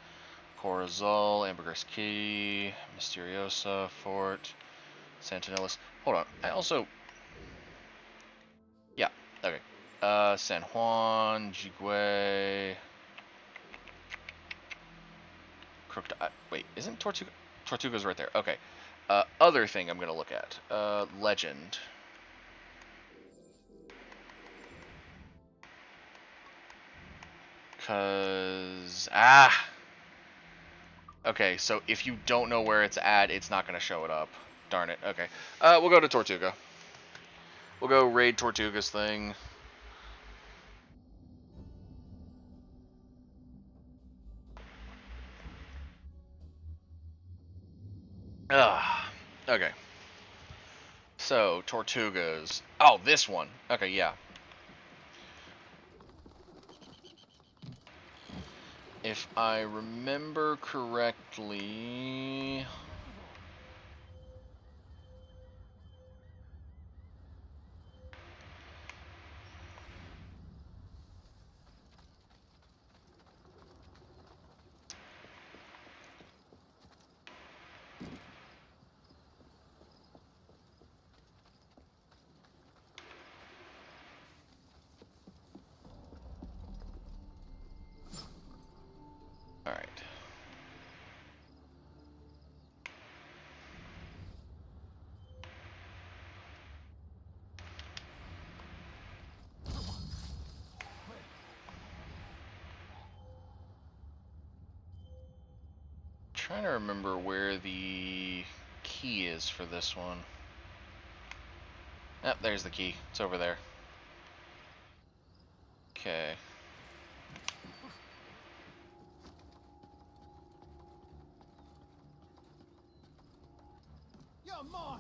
Corazal, Ambergris Key, Misteriosa, Fort, Santinellis. Hold on, I also... Yeah, okay. San Juan, Jigüey... Wait, isn't Tortuga... Tortuga's right there, okay. Other thing I'm gonna look at. Legend. Cause... Okay, so if you don't know where it's at, it's not gonna show it up. Darn it, okay. We'll go to Tortuga. We'll go raid Tortuga's thing. Okay. So, Tortugas. Oh, this one. Okay, yeah. If I remember correctly... Alright. Trying to remember where the key is for this one. Yep, there's the key. It's over there. Okay. You're mine.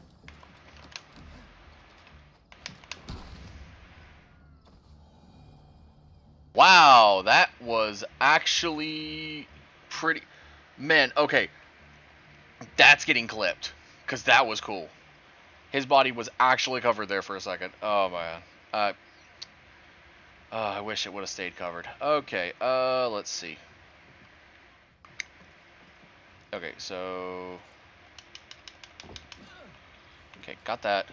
Wow, that was actually pretty... Man, okay. That's getting clipped. Because that was cool. His body was actually covered there for a second. Oh, man. I wish it would have stayed covered. Okay, let's see. Okay, so... Okay, got that.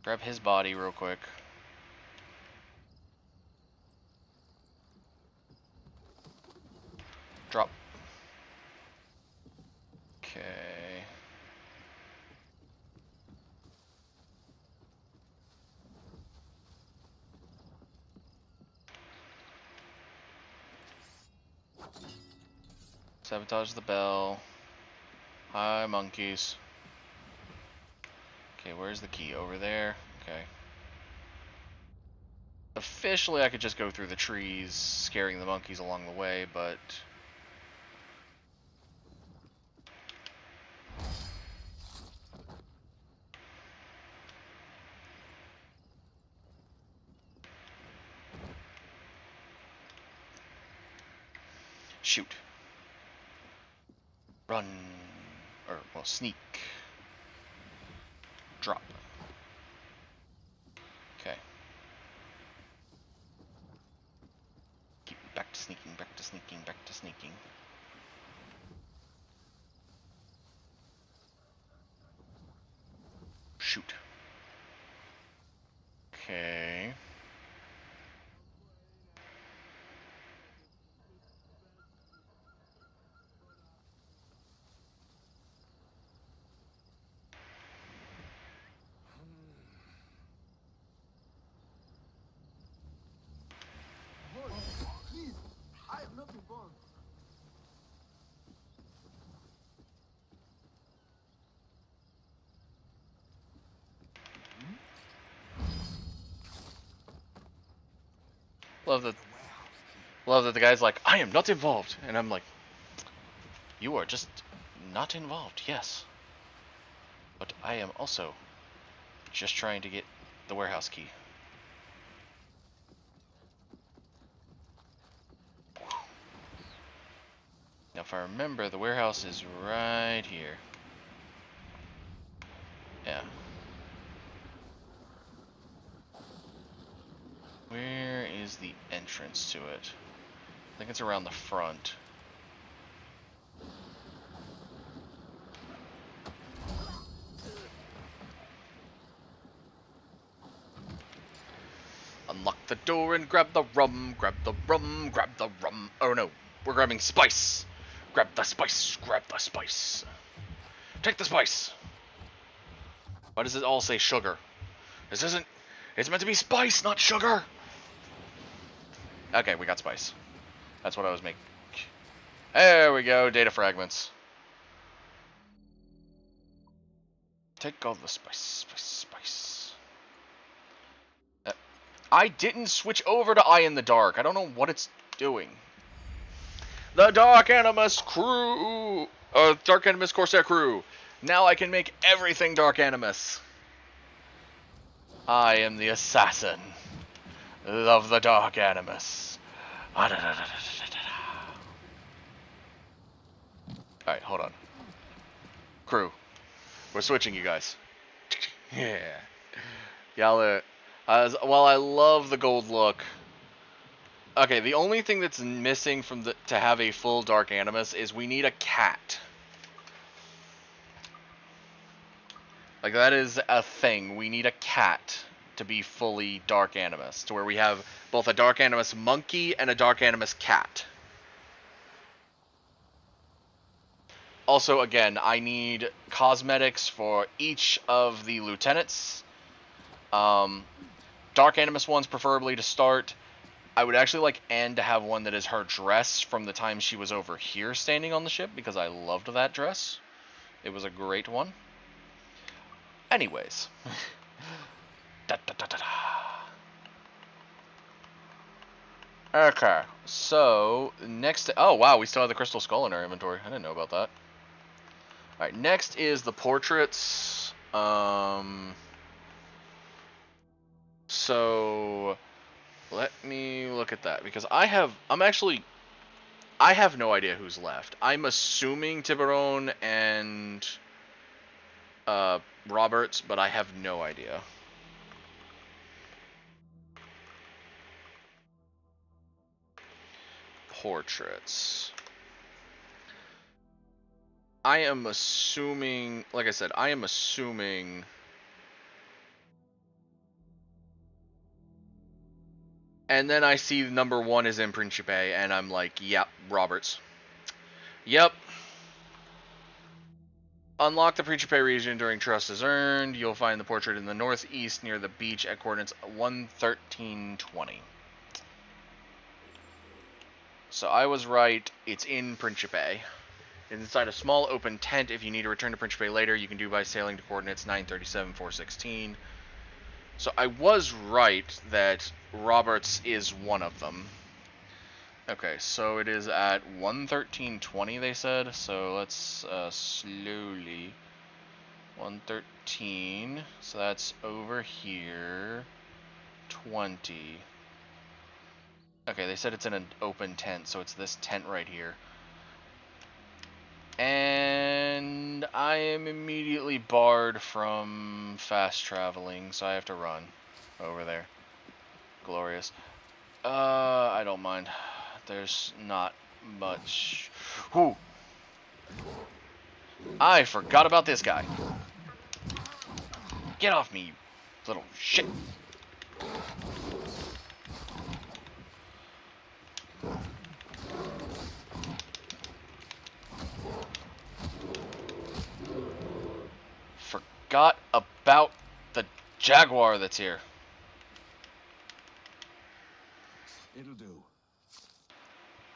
Grab his body real quick. Drop. Okay. Sabotage the bell. Hi, monkeys. Okay, where's the key? Over there? Okay. Officially, I could just go through the trees, scaring the monkeys along the way, but... Shoot. Run. Or, well, sneak. Drop. Okay. Keep back to sneaking, back to sneaking, back to sneaking. Shoot. Okay. Love that the guy's like, I am not involved, and I'm like, you are just not involved, yes. But I am also just trying to get the warehouse key. Now, if I remember, the warehouse is right here. Yeah. Where is the entrance to it? I think it's around the front. Unlock the door and grab the rum, grab the rum, grab the rum. Oh no, we're grabbing spice. Grab the spice, grab the spice. Take the spice. Why does it all say sugar? This isn't, it's meant to be spice, not sugar. Okay, we got spice. That's what I was making. There we go, data fragments. Take all the spice, spice, spice. I didn't switch over to Eye in the Dark. I don't know what it's doing. The Dark Animus crew! Dark Animus Corsair crew. Now I can make everything Dark Animus. I am the assassin of the Dark Animus. Alright, hold on. Crew. We're switching, you guys. Yeah. Y'all, while I love the gold look, okay, the only thing that's missing from to have a full Dark Animus is we need a cat. Like, that is a thing. We need a cat to be fully Dark Animus, to where we have both a Dark Animus monkey and a Dark Animus cat. Also, again, I need cosmetics for each of the lieutenants. Dark Animus ones preferably to start. I would actually like Anne to have one that is her dress from the time she was over here standing on the ship, because I loved that dress. It was a great one. Anyways. Okay, so next... Oh, wow, we still have the Crystal Skull in our inventory. I didn't know about that. Alright, next is the portraits. So... Let me look at that, because I have no idea who's left. I'm assuming Tiburon and Roberts, but I have no idea. Portraits. I am assuming, like I said, I am assuming... And then I see number 1 is in Principe, and I'm like, yep, Roberts. Yep. Unlock the Principe region during Trust is earned. You'll find the portrait in the northeast near the beach at coordinates 11320. So I was right. It's in Principe. It's inside a small open tent. If you need to return to Principe later, you can do by sailing to coordinates 937-416. So I was right that Roberts is one of them. Okay, so it is at 11320, they said. So let's slowly... 113. So that's over here. 20. Okay, they said it's in an open tent, so it's this tent right here. And I am immediately barred from fast traveling, so I have to run over there. Glorious. I don't mind. There's not much. Whew. I forgot about this guy. Get off me, you little shit. Forgot about the Jaguar that's here. It'll do.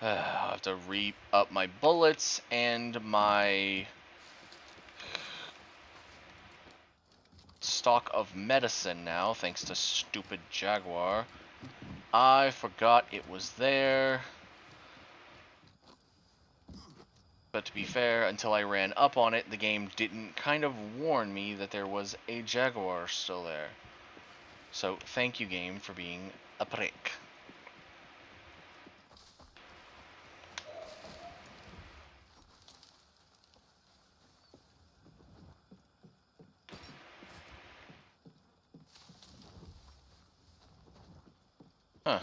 I'll have to re-up my bullets and my stock of medicine now, thanks to stupid Jaguar. I forgot it was there. But to be fair, until I ran up on it, the game didn't kind of warn me that there was a jaguar still there. So thank you, game, for being a prick. Huh.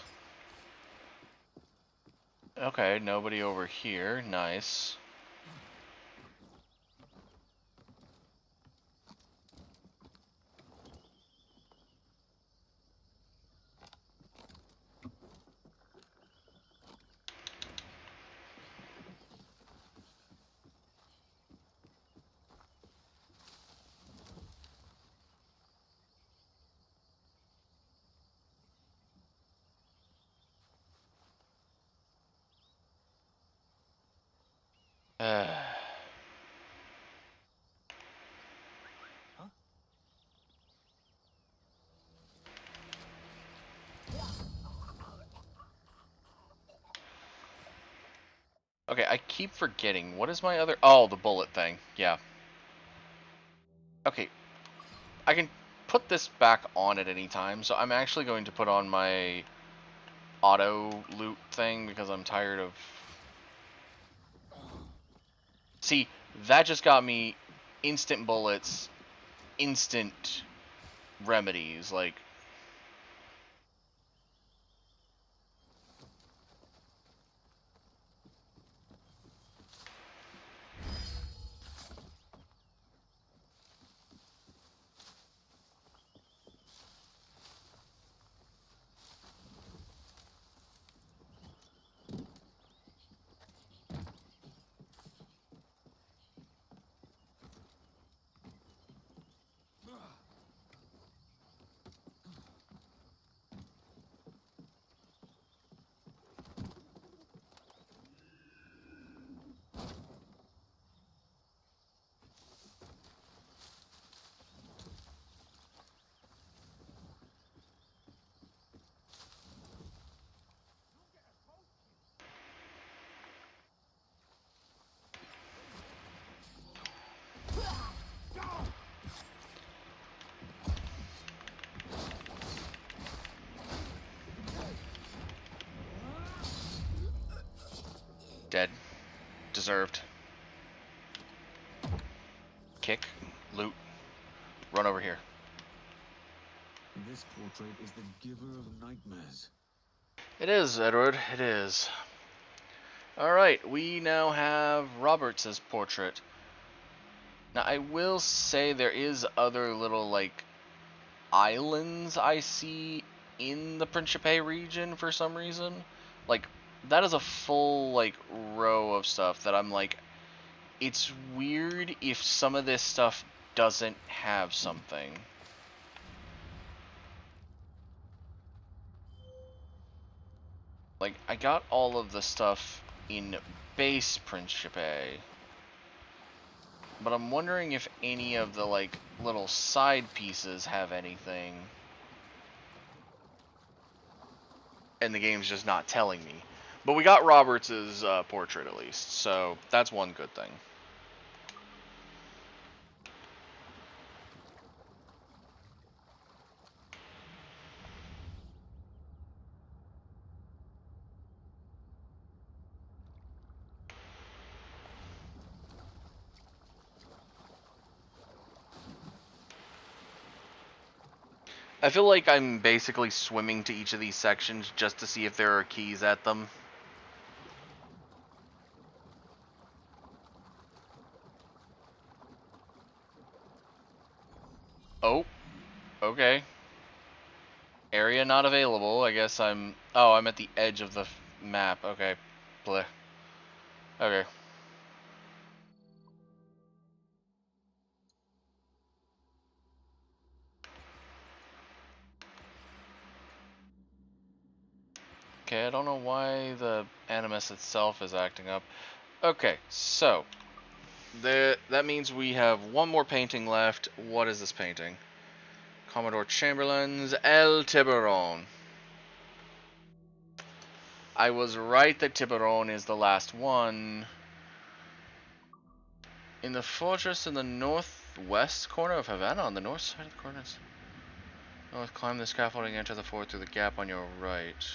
Okay, nobody over here. Nice. Okay, I keep forgetting. What is my other... Oh, the bullet thing. Yeah. Okay. I can put this back on at any time, so I'm actually going to put on my auto loot thing because I'm tired of... See, that just got me instant bullets, instant remedies, like... Dead. Deserved. Kick. Loot. Run over here. This portrait is the giver of nightmares. It is, Edward. It is. Alright, we now have Roberts' portrait. Now, I will say there is other little, like, islands I see in the Principe region for some reason. Like, that is a full, like, row of stuff that I'm like, it's weird if some of this stuff doesn't have something. Like, I got all of the stuff in base Principe, but I'm wondering if any of the, like, little side pieces have anything. And the game's just not telling me. But we got Roberts' portrait at least, so that's one good thing. I feel like I'm basically swimming to each of these sections just to see if there are keys at them. Oh, okay. Area not available. I guess I'm... Oh, I'm at the edge of the map. Okay. Bleh. Okay. Okay, I don't know why the Animus itself is acting up. Okay, so... that means we have one more painting left. What is this painting? Commodore Chamberlain's El Tiburon. I was right that Tiburon is the last one. In the fortress in the northwest corner of Havana, on the north side of the coordinates. North, climb the scaffolding, enter the fort through the gap on your right.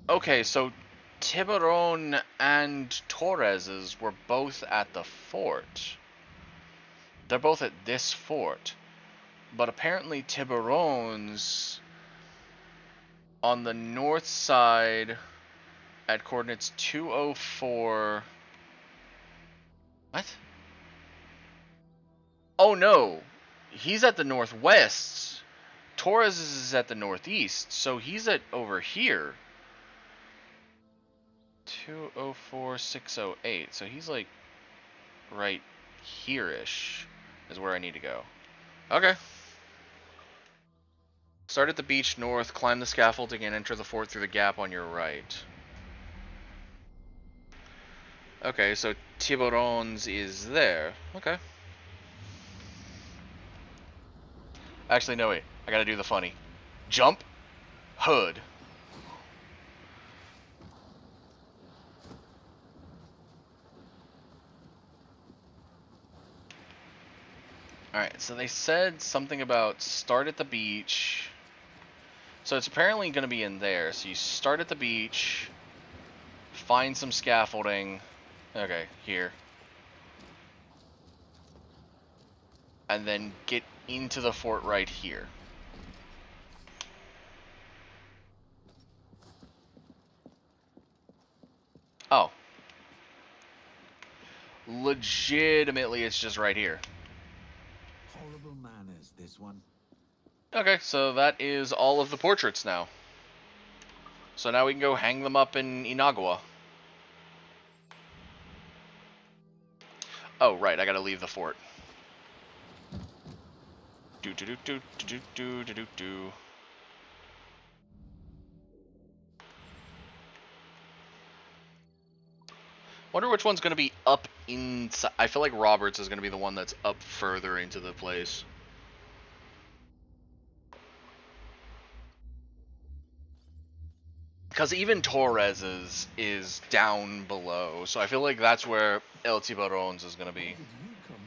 Okay, so Tiburon and Torres's were both at the fort. They're both at this fort. But apparently Tiburon's on the north side at coordinates 204... What? Oh no! He's at the northwest. Torres is at the northeast, so he's at over here. 204608. So he's like right here-ish is where I need to go. Okay. Start at the beach north, climb the scaffolding, and enter the fort through the gap on your right. Okay, so Tiburon's is there. Okay. Actually, no, wait. I gotta do the funny. Jump. Hood. Alright, so they said something about start at the beach. So it's apparently going to be in there. So you start at the beach, find some scaffolding. Okay, here. And then get into the fort right here. Oh. Legitimately, it's just right here. Horrible manners, this one. Okay, so that is all of the portraits now. So now we can go hang them up in Inagua. Oh, right, I gotta leave the fort. Do. Wonder which one's gonna be up inside. I feel like Roberts is gonna be the one that's up further into the place. Because even Torres's is down below, so I feel like that's where El Tiburon's is gonna be. Where did you come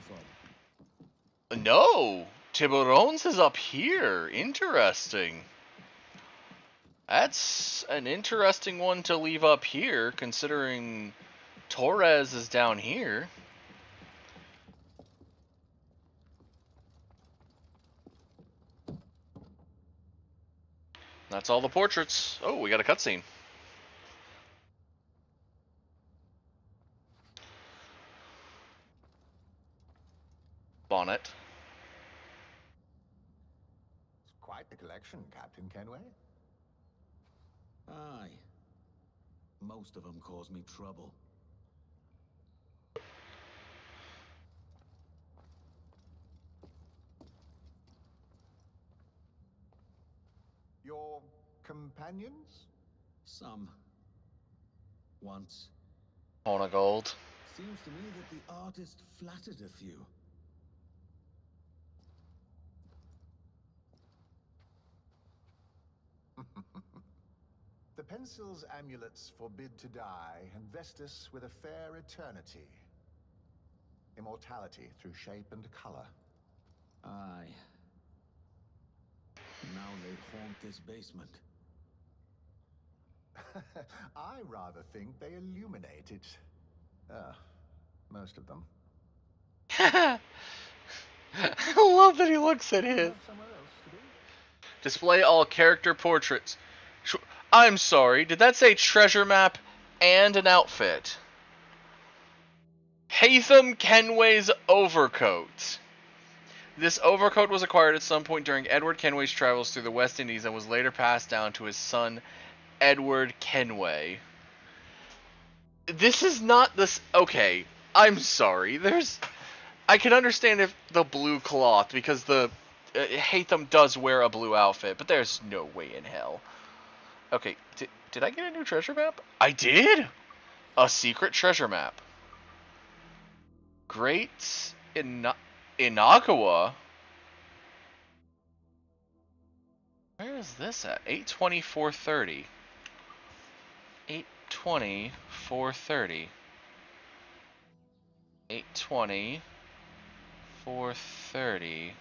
from? No! Tiburon's is up here. Interesting. That's an interesting one to leave up here, considering Torres is down here. That's all the portraits. Oh, we got a cutscene. Bonnet. It's quite the collection, Captain Kenway. Aye. Most of them cause me trouble. Your companions? Some. Once. Hona Gold. Seems to me that the artist flattered a few. The pencil's amulets forbid to die and vest us with a fair eternity. Immortality through shape and color. Aye. Now they haunt this basement. I rather think they illuminate it. Most of them. I love that he looks at it. Somewhere else to be? Display all character portraits. I'm sorry, did that say treasure map and an outfit? Haytham Kenway's overcoat. This overcoat was acquired at some point during Edward Kenway's travels through the West Indies and was later passed down to his son, Edward Kenway. This is not this... Okay, I'm sorry. I can understand if the blue cloth, because the... Haytham does wear a blue outfit, but there's no way in hell. Okay, did I get a new treasure map? I did! A secret treasure map. Great Inagua? Where is this at? 8:20, 4:30. 8:20, 4:30. 8:20, 4:30.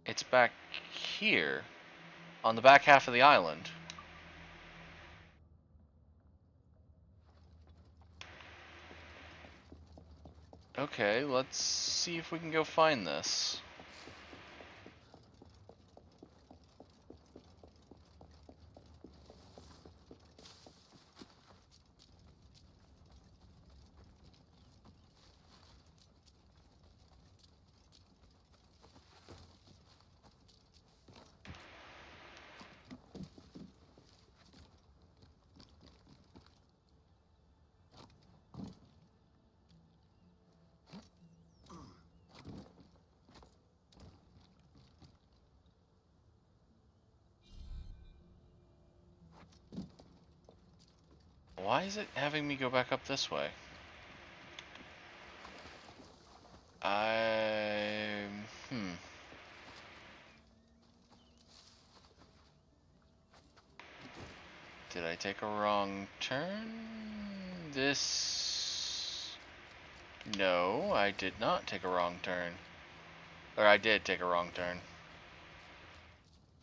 It's back here, on the back half of the island. Okay, let's see if we can go find this. Why is it having me go back up this way? Did I take a wrong turn? No, I did not take a wrong turn. Or I did take a wrong turn.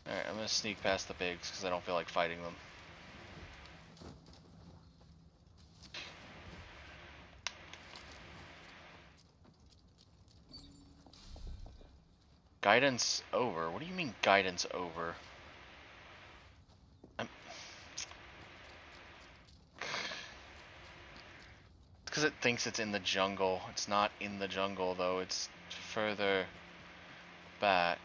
Alright, I'm gonna sneak past the pigs because I don't feel like fighting them. Guidance over? What do you mean guidance over? Because it thinks it's in the jungle. It's not in the jungle though, it's further back.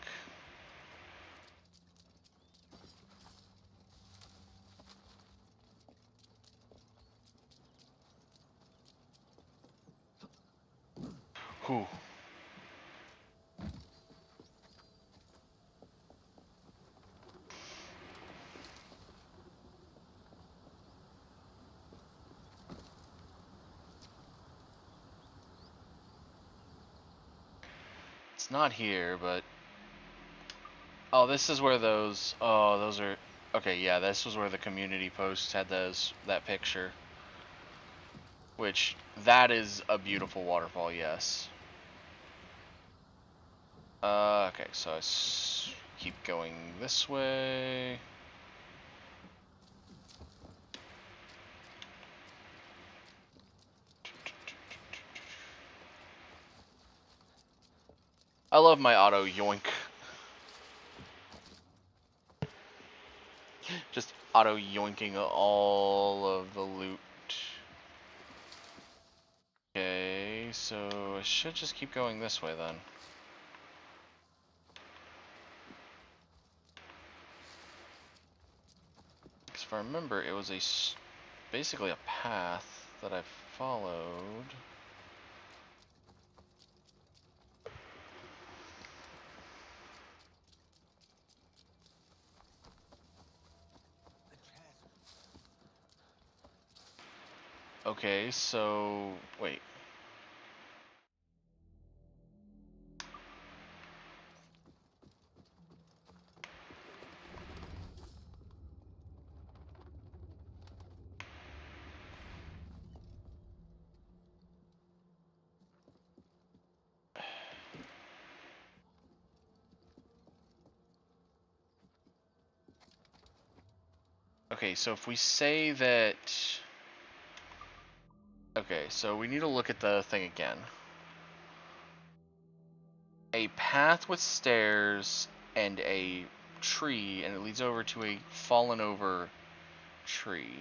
Whew. It's not here, but... Oh, this is where those... Oh, those are... Okay, yeah, this was where the community post had that picture. Which, that is a beautiful waterfall, yes. Okay, so I keep going this way. I love my auto yoink. Just auto yoinking all of the loot. Okay, so I should just keep going this way then. Because if I remember, it was basically a path that I followed. Okay, so wait. Okay, so if we say that... Okay, so we need to look at the thing again. A path with stairs and a tree, and it leads over to a fallen over tree.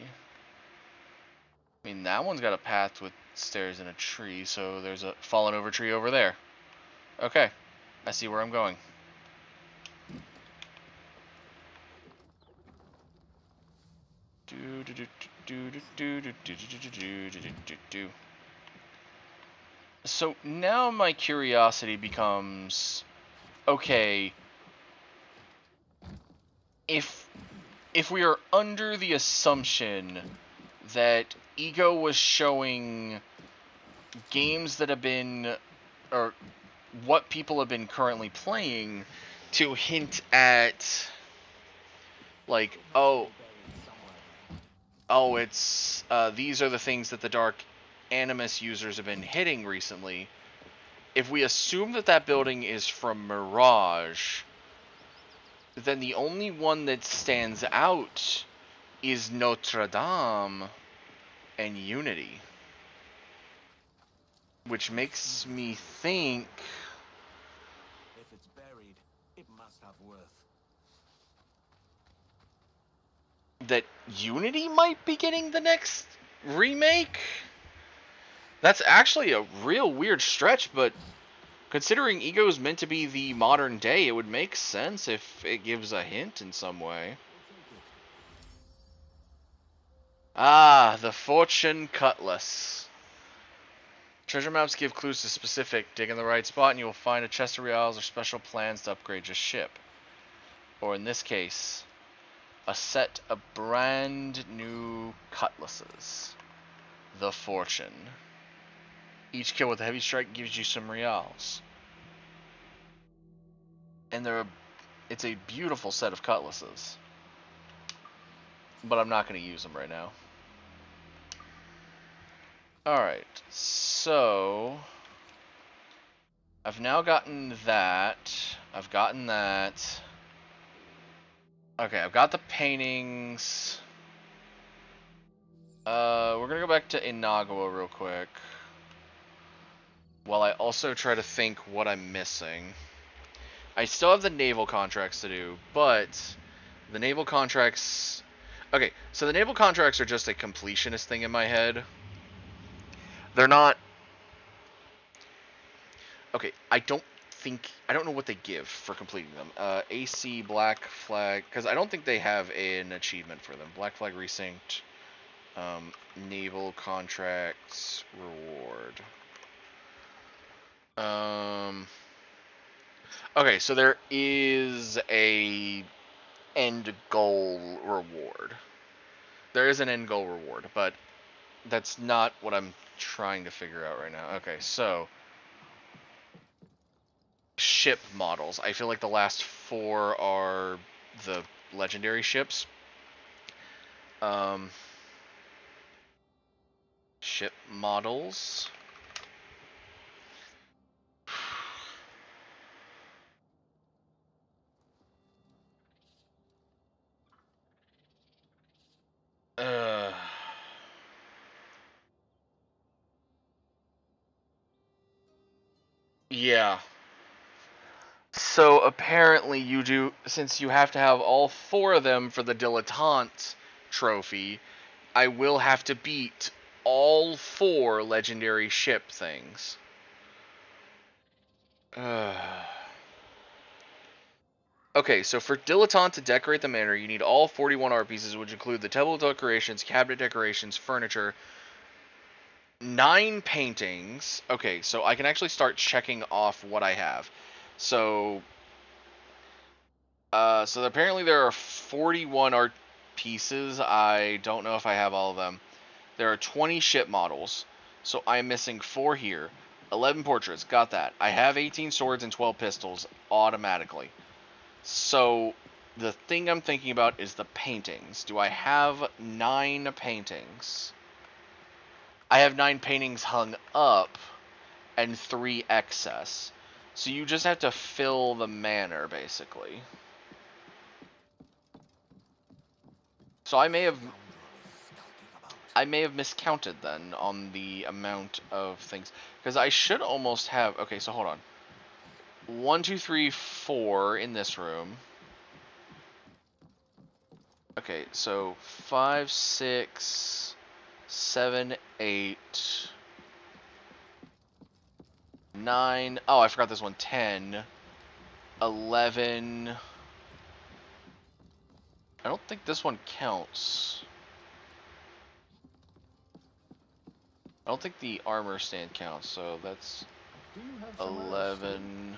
I mean, that one's got a path with stairs and a tree, so there's a fallen over tree over there. Okay, I see where I'm going. So now my curiosity becomes, okay, if we are under the assumption that Ego was showing games that have been, or what people have been currently playing, to hint at, like, oh, it's, these are the things that the Dark Animus users have been hitting recently. If we assume that that building is from Mirage, then the only one that stands out is Notre Dame and Unity. Which makes me think If it's buried, it must have worth. that Unity might be getting the next remake. That's actually a real weird stretch, but considering Ego is meant to be the modern day, it would make sense if it gives a hint in some way. Ah, the Fortune Cutlass. Treasure maps give clues to specific. Dig in the right spot and you will find a chest of reals or special plans to upgrade your ship. Or in this case, a set of brand new cutlasses. The Fortune. Each kill with a heavy strike gives you some reals. And it's a beautiful set of cutlasses. But I'm not going to use them right now. Alright, so I've now gotten that. I've gotten that. Okay, I've got the paintings. We're gonna go back to Inagua real quick. While I also try to think what I'm missing. I still have the naval contracts to do, but the naval contracts... Okay, so the naval contracts are just a completionist thing in my head. They're not... Okay, I don't know what they give for completing them. AC Black Flag, because I don't think they have an achievement for them. Black Flag Resynced, Naval Contracts Reward. Okay, so there is a end goal reward. There is an end goal reward, but that's not what I'm trying to figure out right now. Okay, so ship models. I feel like the last 4 are the legendary ships. Ship models. Yeah. So apparently you do, since you have to have all 4 of them for the Dilettante trophy, I will have to beat all 4 legendary ship things. Okay, so for Dilettante to decorate the manor, you need all 41 art pieces, which include the table decorations, cabinet decorations, furniture, 9 paintings. Okay, so I can actually start checking off what I have. So apparently there are 41 art pieces. I don't know if I have all of them. There are 20 ship models, so I'm missing 4 here. 11 portraits, got that. I have 18 swords and 12 pistols automatically. So the thing I'm thinking about is the paintings. Do I have 9 paintings? I have 9 paintings hung up and 3 excess. So you just have to fill the manor, basically. So I may have miscounted then on the amount of things. Because I should almost have... Okay, so hold on. 1, 2, 3, 4 in this room. Okay, so 5, 6, 7, 8, 9. Oh, I forgot this one. 10, 11. I don't think this one counts. I don't think the armor stand counts, so that's 11,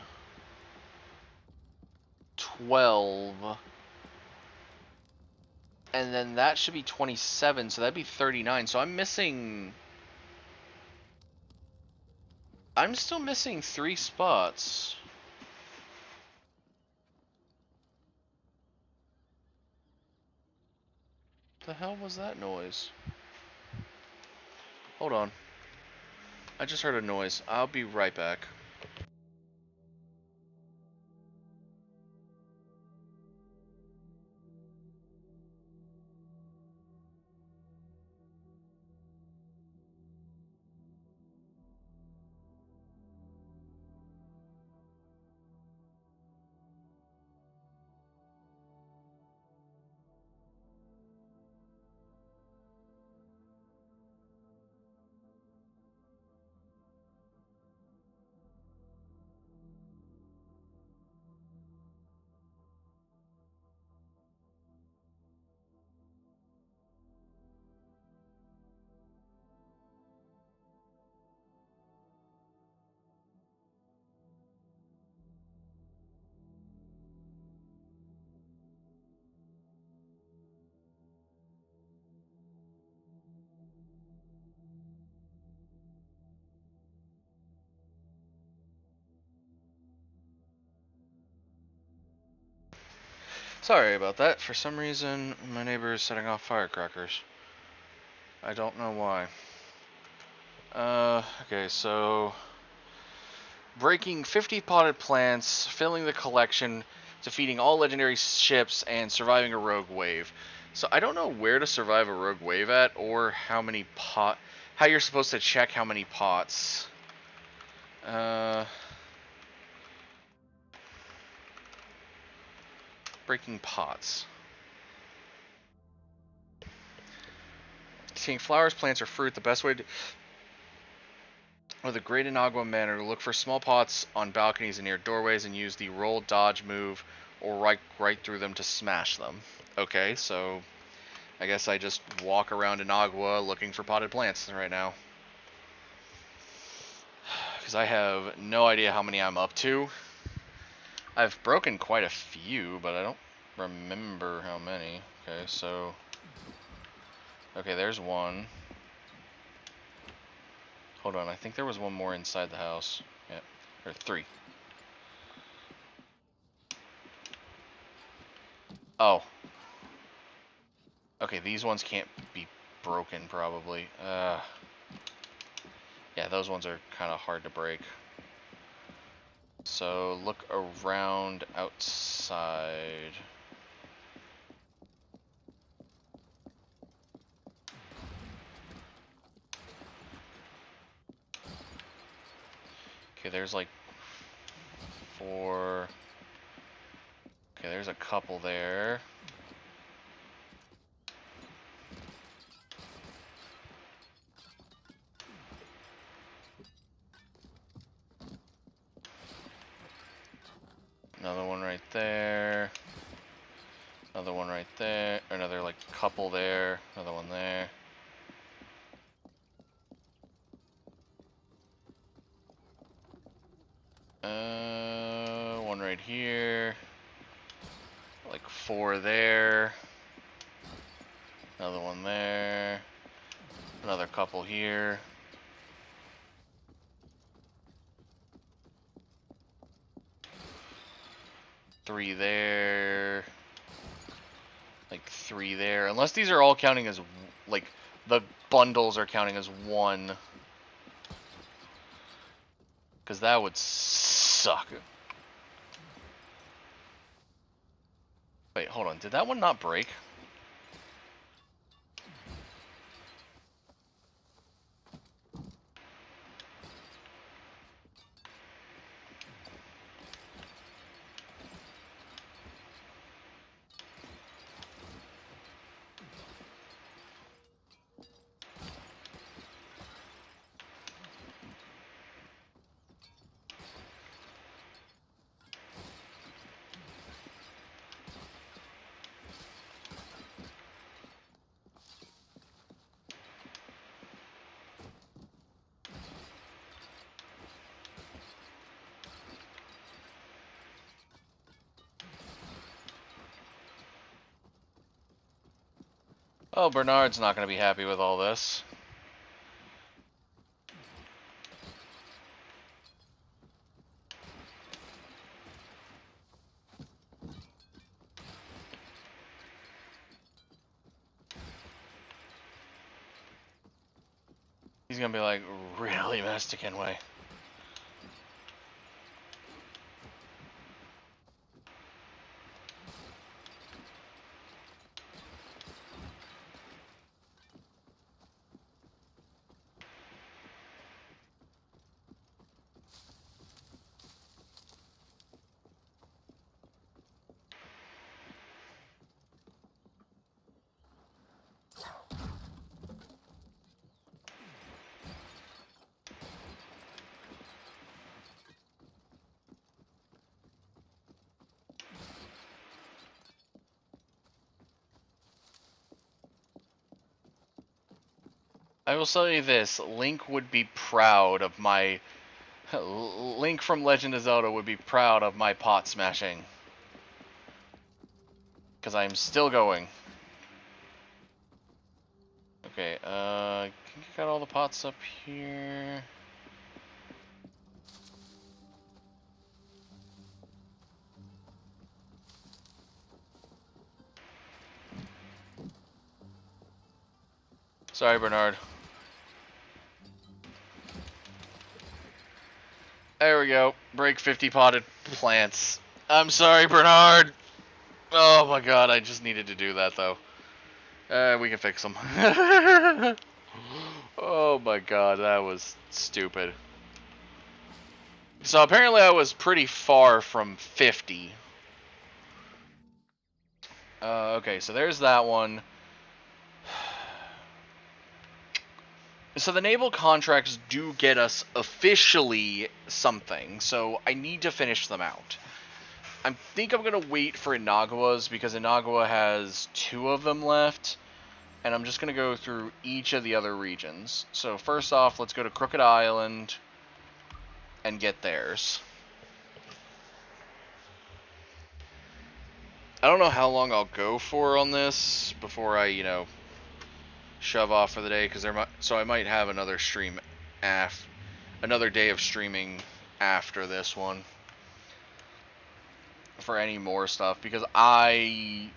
12, and then that should be 27, so that'd be 39, so I'm still missing 3 spots. The hell was that noise? Hold on. I just heard a noise. I'll be right back. Sorry about that. For some reason, my neighbor is setting off firecrackers. I don't know why. Okay, so breaking 50 potted plants, filling the collection, defeating all legendary ships, and surviving a rogue wave. So I don't know where to survive a rogue wave at, or how you're supposed to check how many pots. Breaking pots. Seeing flowers, plants, or fruit, the best way to with a great Inagua manner, look for small pots on balconies and near doorways and use the roll dodge move or right through them to smash them. Okay, so I guess I just walk around Inagua looking for potted plants right now. Because I have no idea how many I'm up to. I've broken quite a few, but I don't remember how many. Okay, so... Okay, there's one. Hold on, I think there was one more inside the house. Yeah, or three. Oh. Okay, these ones can't be broken, probably. Yeah, those ones are kind of hard to break. So, look around outside. Okay, there's like 4. Okay, there's a couple there. Another one right there. Another one right there. Another like couple there. Another one there. One right here. Like 4 there. Another one there. Another couple here. Three there. Like 3 there. Unless these are all counting as, like, the bundles are counting as 1. Because that would suck. Wait, hold on. Did that one not break? Oh, Bernard's not going to be happy with all this. He's gonna be like, really, Master Kenway? I will tell you this, Link would be proud of my... Link from Legend of Zelda would be proud of my pot smashing. Because I'm still going. Okay, I think I got all the pots up here. Sorry, Bernard. There we go. Break 50 potted plants. I'm sorry, Bernard. Oh my god, I just needed to do that though. We can fix them. Oh my god, that was stupid. So apparently I was pretty far from 50. Okay, so there's that one. So the naval contracts do get us officially something, so I need to finish them out. I think I'm going to wait for Inagawa's because Inagawa has 2 of them left, and I'm just going to go through each of the other regions. So first off, let's go to Crooked Island and get theirs. I don't know how long I'll go for on this before I, you know, shove off for the day, because so I might have another stream another day of streaming after this one for any more stuff, because I'm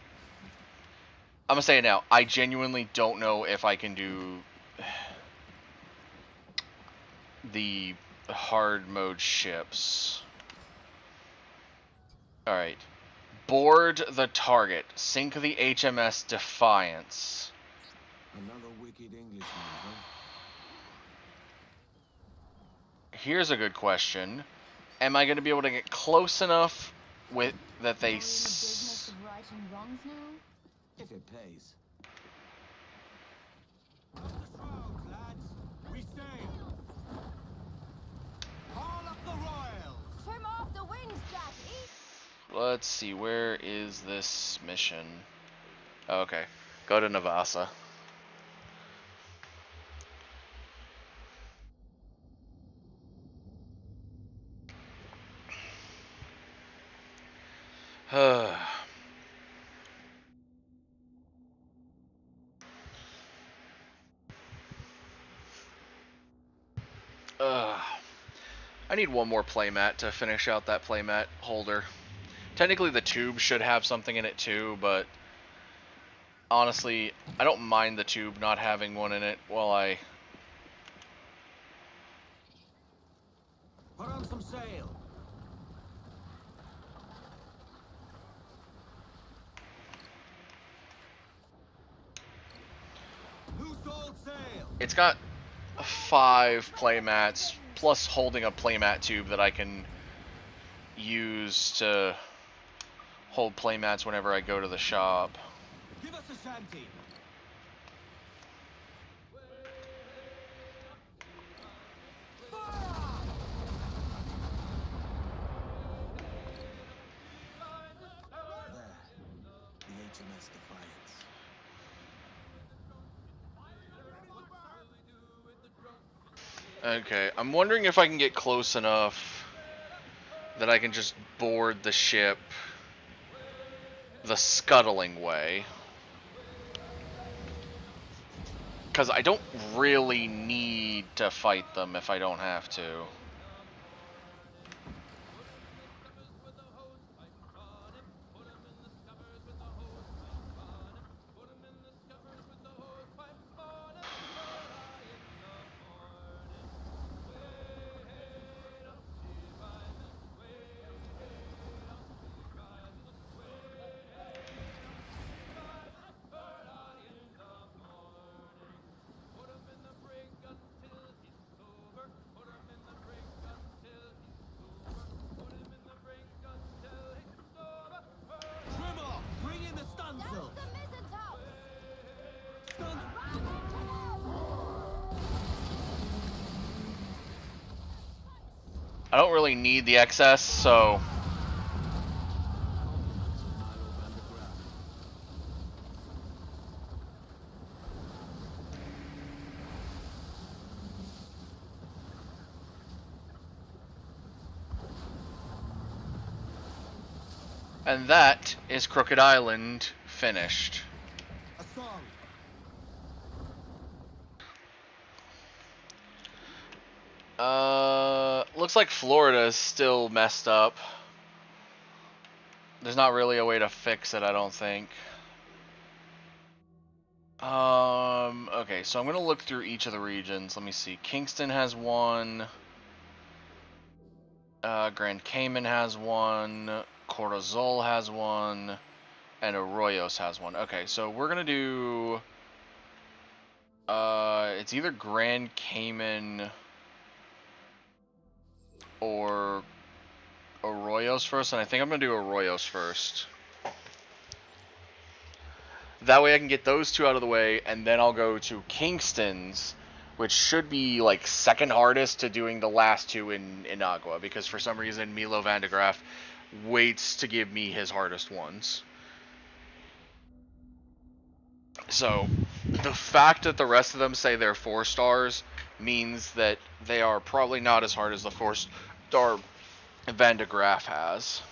gonna say it now, I genuinely don't know if I can do the hard mode ships. Alright. Board the target. Sink the HMS Defiance. Another wicked Englishman, huh? Here's a good question. Am I going to be able to get close enough with that they... Are we in the business of righting wrongs now? If it pays. Up the shrouds, lads. We sail. Haul up the royals. Trim off the wings, Jackie! Let's see, where is this mission? Oh, okay, go to Navasa. I need one more playmat to finish out that playmat holder. Technically the tube should have something in it too, but honestly, I don't mind the tube not having one in it while I... Put on some sail. Loose all sail. It's got 5 playmats, plus holding a playmat tube that I can use to hold playmats whenever I go to the shop. Give us a shanty. There. The HMS Defiance. Okay, I'm wondering if I can get close enough that I can just board the ship the scuttling way. Because I don't really need to fight them if I don't have to. I don't really need the excess, so Compliments of Milo van de Graaf. and that is Crooked Island finished. A song. Looks like Florida is still messed up. There's not really a way to fix it, I don't think. Okay, so I'm gonna look through each of the regions. Let me see. Kingston has one. Grand Cayman has one. Corozal has one. And Arroyos has one. Okay, so we're gonna do... it's either Grand Cayman or Arroyos first, and I think I'm gonna do Arroyos first. That way I can get those two out of the way, and then I'll go to Kingston's, which should be like second hardest to doing the last two in Agua, because for some reason Milo van de Graaf waits to give me his hardest ones. So the fact that the rest of them say they're 4 stars means that they are probably not as hard as the 4-star Van de Graaf has.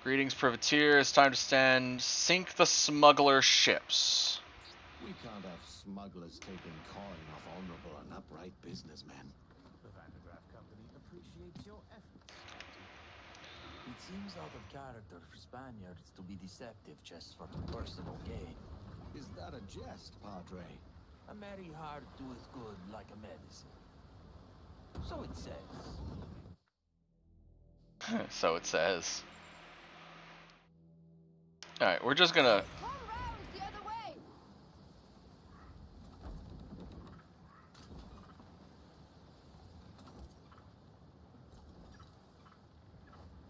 Greetings, privateer. It's time to sink the smuggler ships. We can't have smugglers taking coin off honorable and upright businessmen. The Van de Graaf Company appreciates your efforts. It seems out of character for Spaniards to be deceptive just for personal gain. Is that a jest, Padre? A merry heart doeth good like a medicine. So it says. So it says. Alright, we're just gonna... Come round the other way.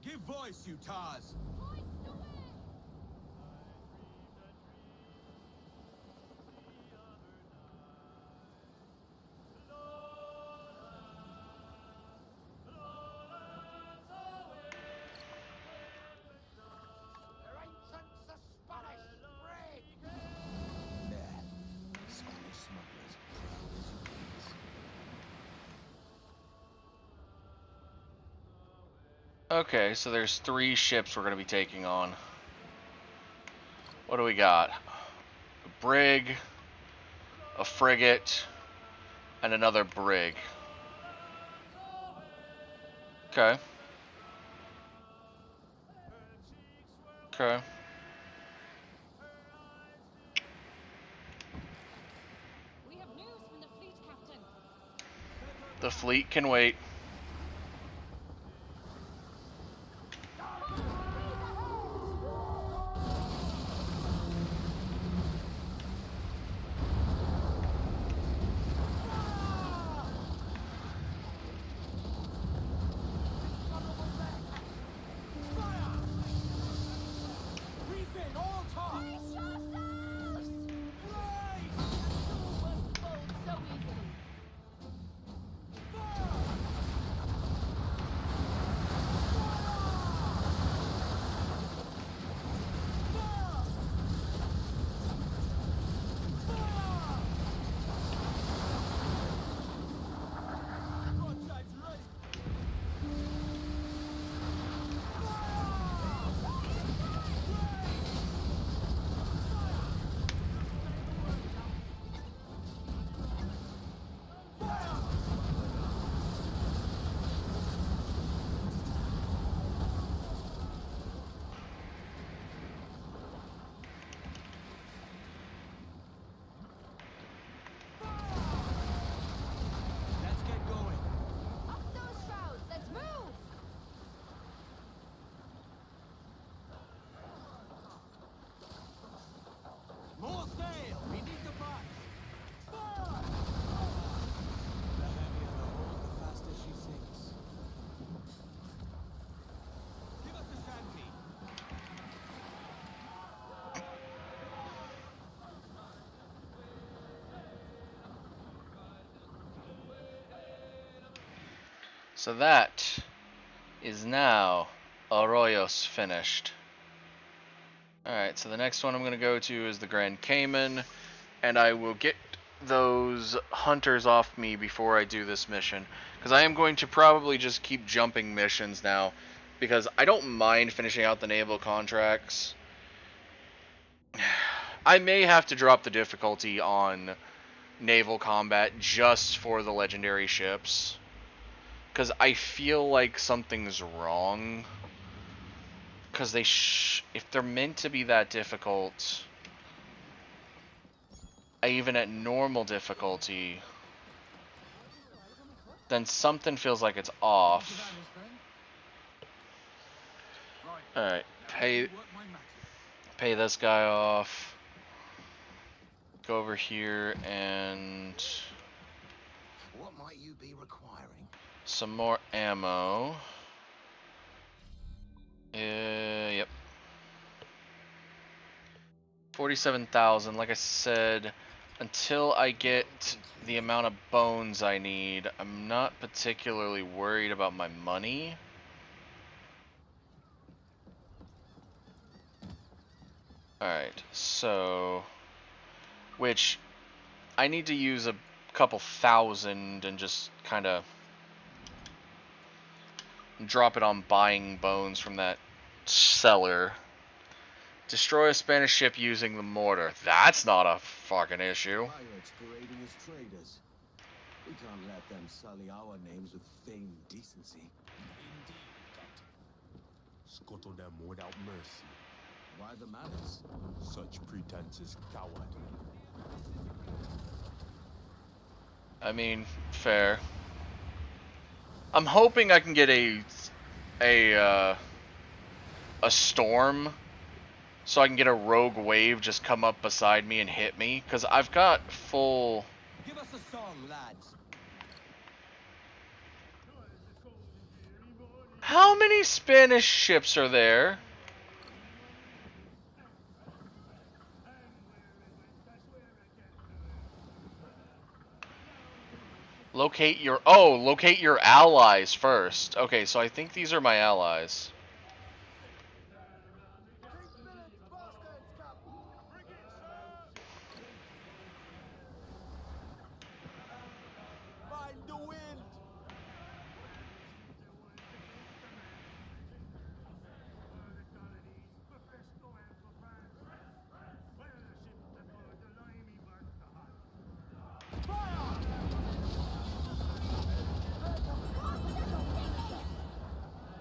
Give voice, you Taz! Spanish smugglers, proud as you please. Okay, so there's 3 ships we're gonna be taking on. What do we got? A brig, a frigate, and another brig. Okay. Okay. We have news from the fleet, Captain. The fleet can wait. Refit, all talk! Brace yourselves! Won't fold so easily. So that is now Arroyos finished. Alright, so the next one I'm going to go to is the Grand Cayman, and I will get those hunters off me before I do this mission, because I am going to probably just keep jumping missions now, because I don't mind finishing out the naval contracts. I may have to drop the difficulty on naval combat just for the legendary ships, because I feel like something's wrong. Because if they're meant to be that difficult, even at normal difficulty, then something feels like it's off. Alright, pay this guy off. Go over here and What might you be requiring? some more ammo. Yep. 47,000. Like I said, until I get the amount of bones I need, I'm not particularly worried about my money. Alright, so... which, I need to use a couple thousand and just kind of drop it on buying bones from that seller. Destroy a Spanish ship using the mortar. That's not a fucking issue. Pirates parading as traders. We can't let them sully our names with feigned decency. Indeed, Captain. Scuttle them without mercy. Why the malice? Such pretense is coward. I mean, fair. I'm hoping I can get a storm, so I can get a rogue wave just come up beside me and hit me, because I've got full... Give us a song, lads. How many Spanish ships are there? Locate your allies first. Okay, so I think these are my allies. Find the wind.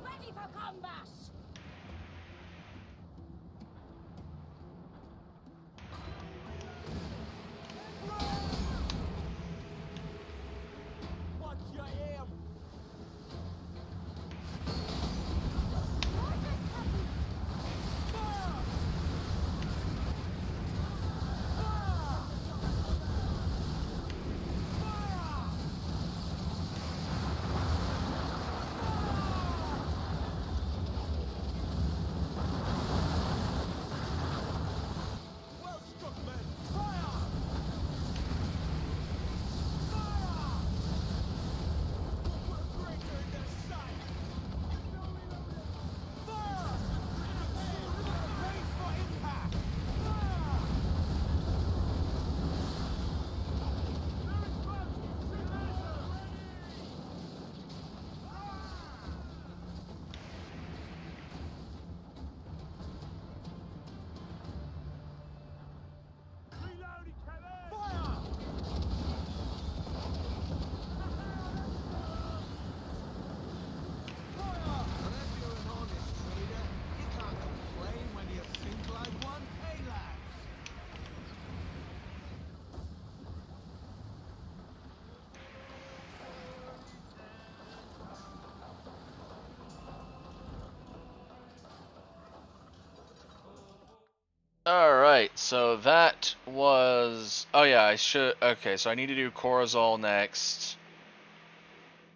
Ready for combat! Watch your aim. Well struck, men. Fire! We're greater in their sight. Fire! Brace for impact. Reloading, Kevin! Fire! Unless you're an honest trader, you can't complain when you sink like one. Hey, lads. Alright, so that was... oh yeah, I should... okay, so I need to do Corazol next.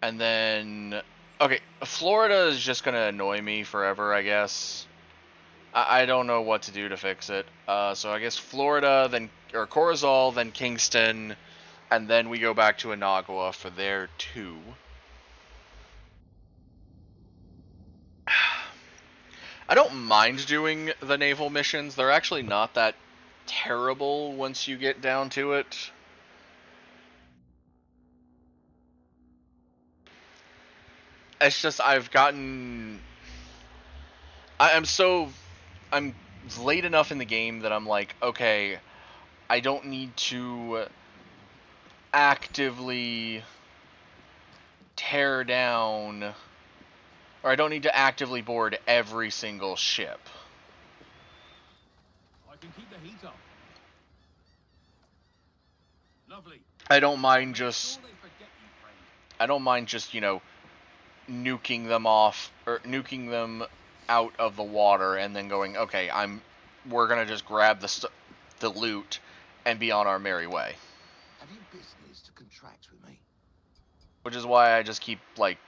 And then... okay, Florida is just gonna annoy me forever, I guess. I don't know what to do to fix it. So I guess Florida, then... or Corazol, then Kingston, and then we go back to Inagua for there too. I don't mind doing the naval missions. They're actually not that terrible once you get down to it. It's just I've gotten... I'm late enough in the game that I'm like, okay, I don't need to actively tear down, or I don't need to actively board every single ship. I can keep the heat up. Lovely. I don't mind just, Sure they forget you, friend. I don't mind just, you know, nuking them off, or nuking them out of the water and then going, okay, we're gonna just grab the loot and be on our merry way. Have you business to contract with me? Which is why I just keep, like,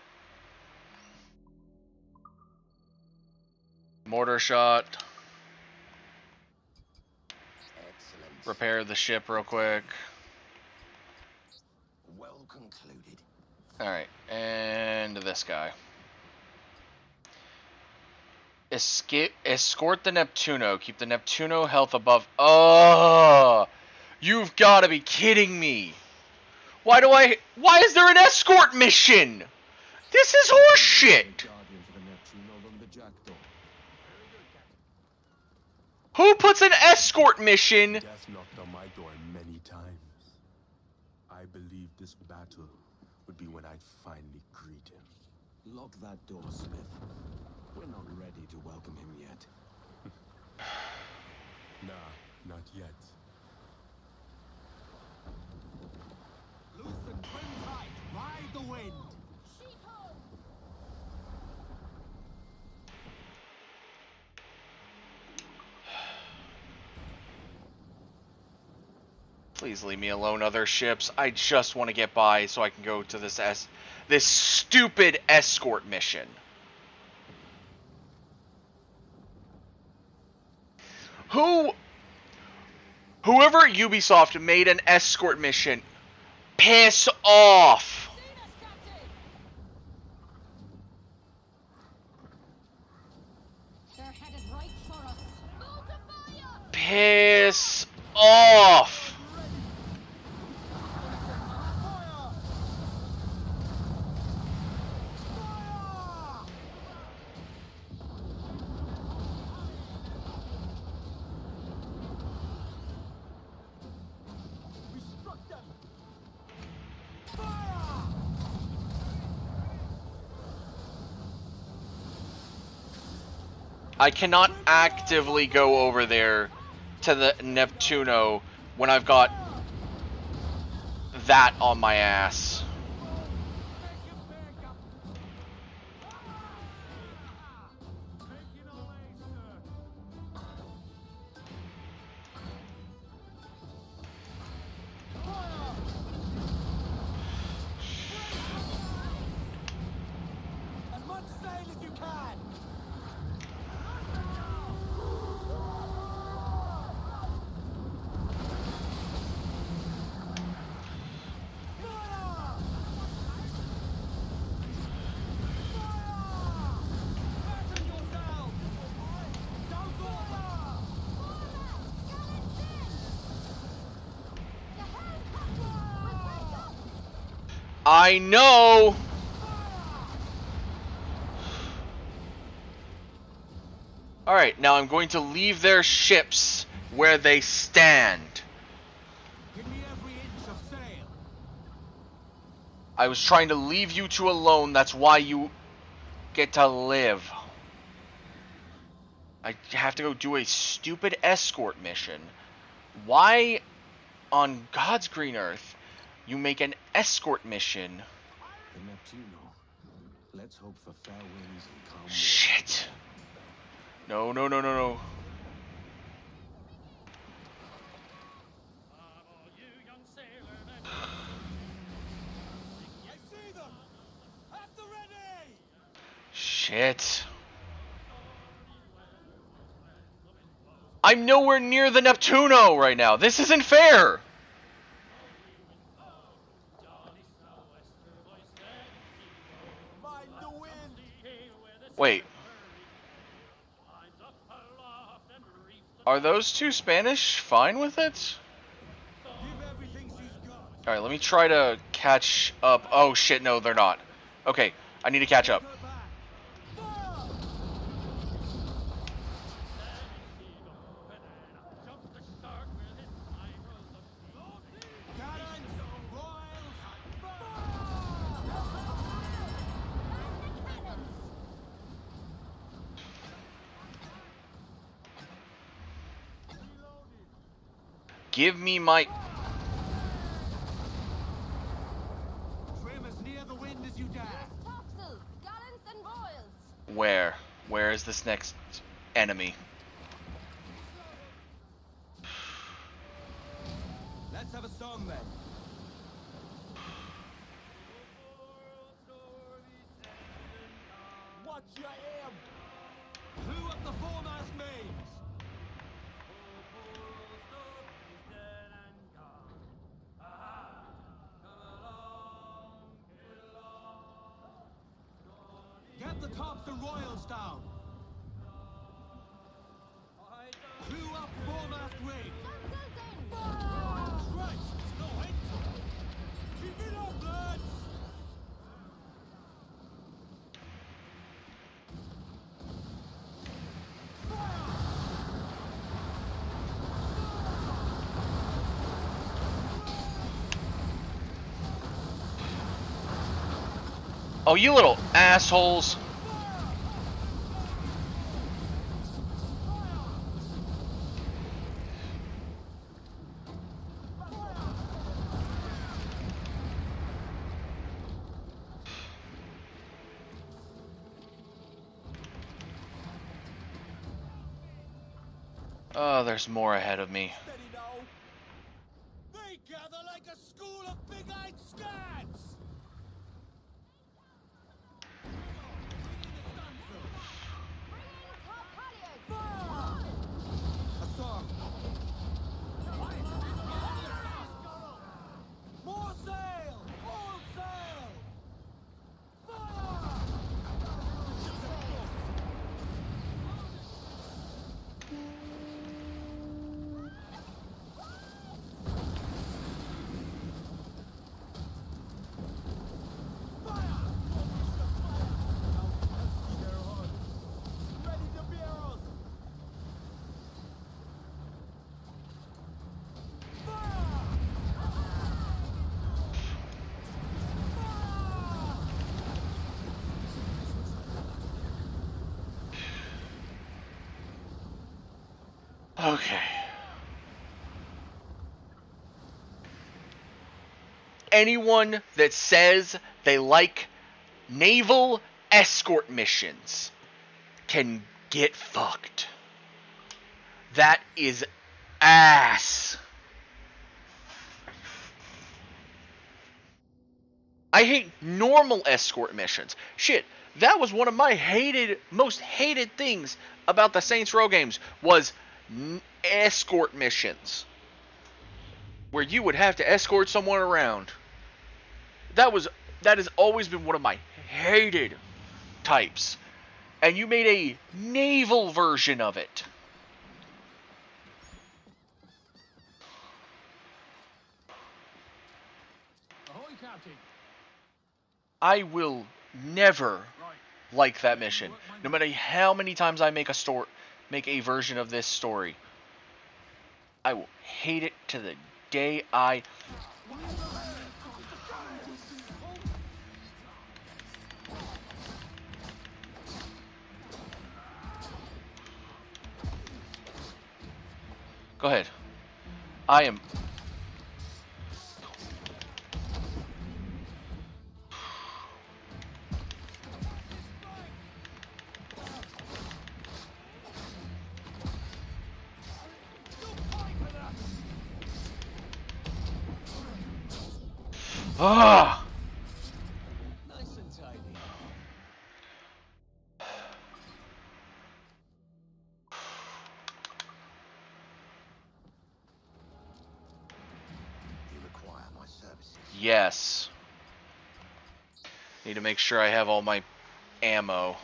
mortar shot, Excellent. repair the ship real quick. Well concluded. Alright, and this guy. Escort the Neptuno. Keep the Neptuno health above... Oh! You've got to be kidding me! Why is there an escort mission? This is horseshit! Guardian for the Neptuno on the Jackdaw. Who puts an escort mission? Death knocked on my door many times. I believed this battle would be when I'd finally greet him. Lock that door, Smith. We're not ready to welcome him yet. Nah, not yet. Loosen twin tide, ride the wind. Sheeple! Please leave me alone, other ships. I just want to get by so I can go to this stupid escort mission. Whoever at Ubisoft made an escort mission, piss off! Seen us, Captain! They're headed right for us. Move to fire! Piss off! We struck them. I cannot actively go over there to the Neptuno when I've got that on my ass. As much sail as you can. I know! Alright, now I'm going to leave their ships where they stand. Give me every inch of sail. I was trying to leave you two alone, that's why you get to live. I have to go do a stupid escort mission. Why on God's green earth you make an escort mission? The Neptuno. Let's hope for fair winds and calm waters. Shit. No, no, no, no, no. I see them. At the ready. Shit. I'm nowhere near the Neptuno right now. This isn't fair. Mind the wind. Wait. Are those two Spanish fine with it? Give everything she's got. Alright, let me try to catch up. Oh shit, no, they're not. Okay, I need to catch up. Her back. Cannons, royals, Give me my... trim as near the wind as you dare. Topsails, gallants, and royals. Where? Where is this next enemy? Let's have a song then. Watch your aim. Clew up the foremast mains. Get the tops and royals down. Clew up foremast wing. Christ, no end to it. Keep it up, lads. Oh, you little assholes. Oh, there's more ahead of me. Steady now. They gather like a school of big-eyed scats. A song. More sail! All sail! Fire! Ready to bear us! Okay. Anyone that says they like naval escort missions can get fucked. That is ass. I hate normal escort missions. Shit, that was one of my most hated things about the Saints Row games was escort missions, where you would have to escort someone around. That has always been one of my hated types, and you made a naval version of it. Ahoy, Captain! I will never like that mission, no matter how many times I make a version of this story. I will hate it to the day I... Go ahead. I am... Ah! Nice and tidy. You require my services. Yes. Need to make sure I have all my ammo.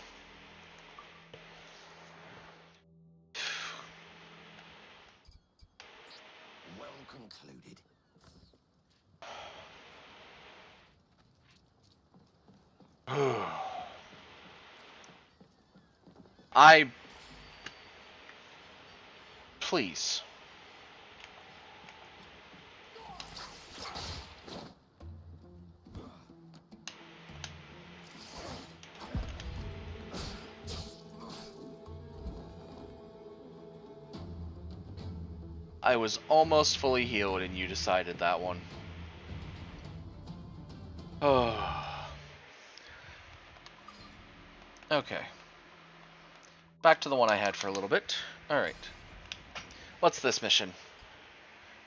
Please. I was almost fully healed and you decided that one. Oh. Okay. Back to the one I had for a little bit. Alright. What's this mission?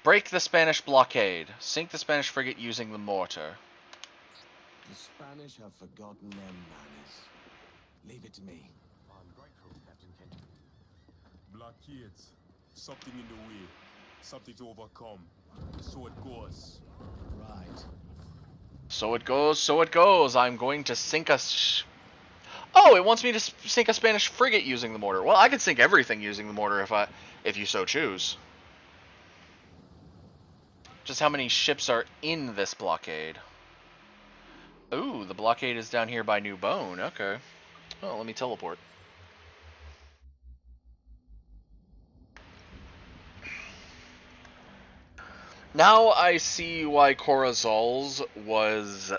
Break the Spanish blockade. Sink the Spanish frigate using the mortar. The Spanish have forgotten their manners. Leave it to me. I'm grateful, Captain Kent. Blockades. Something in the way. Something to overcome. So it goes. Right. So it goes, so it goes. I'm going to sink a... Oh, it wants me to sink a Spanish frigate using the mortar. Well, I could sink everything using the mortar if you so choose. Just how many ships are in this blockade? Ooh, the blockade is down here by New Bone. Okay. Oh, let me teleport. Now I see why Corazal's was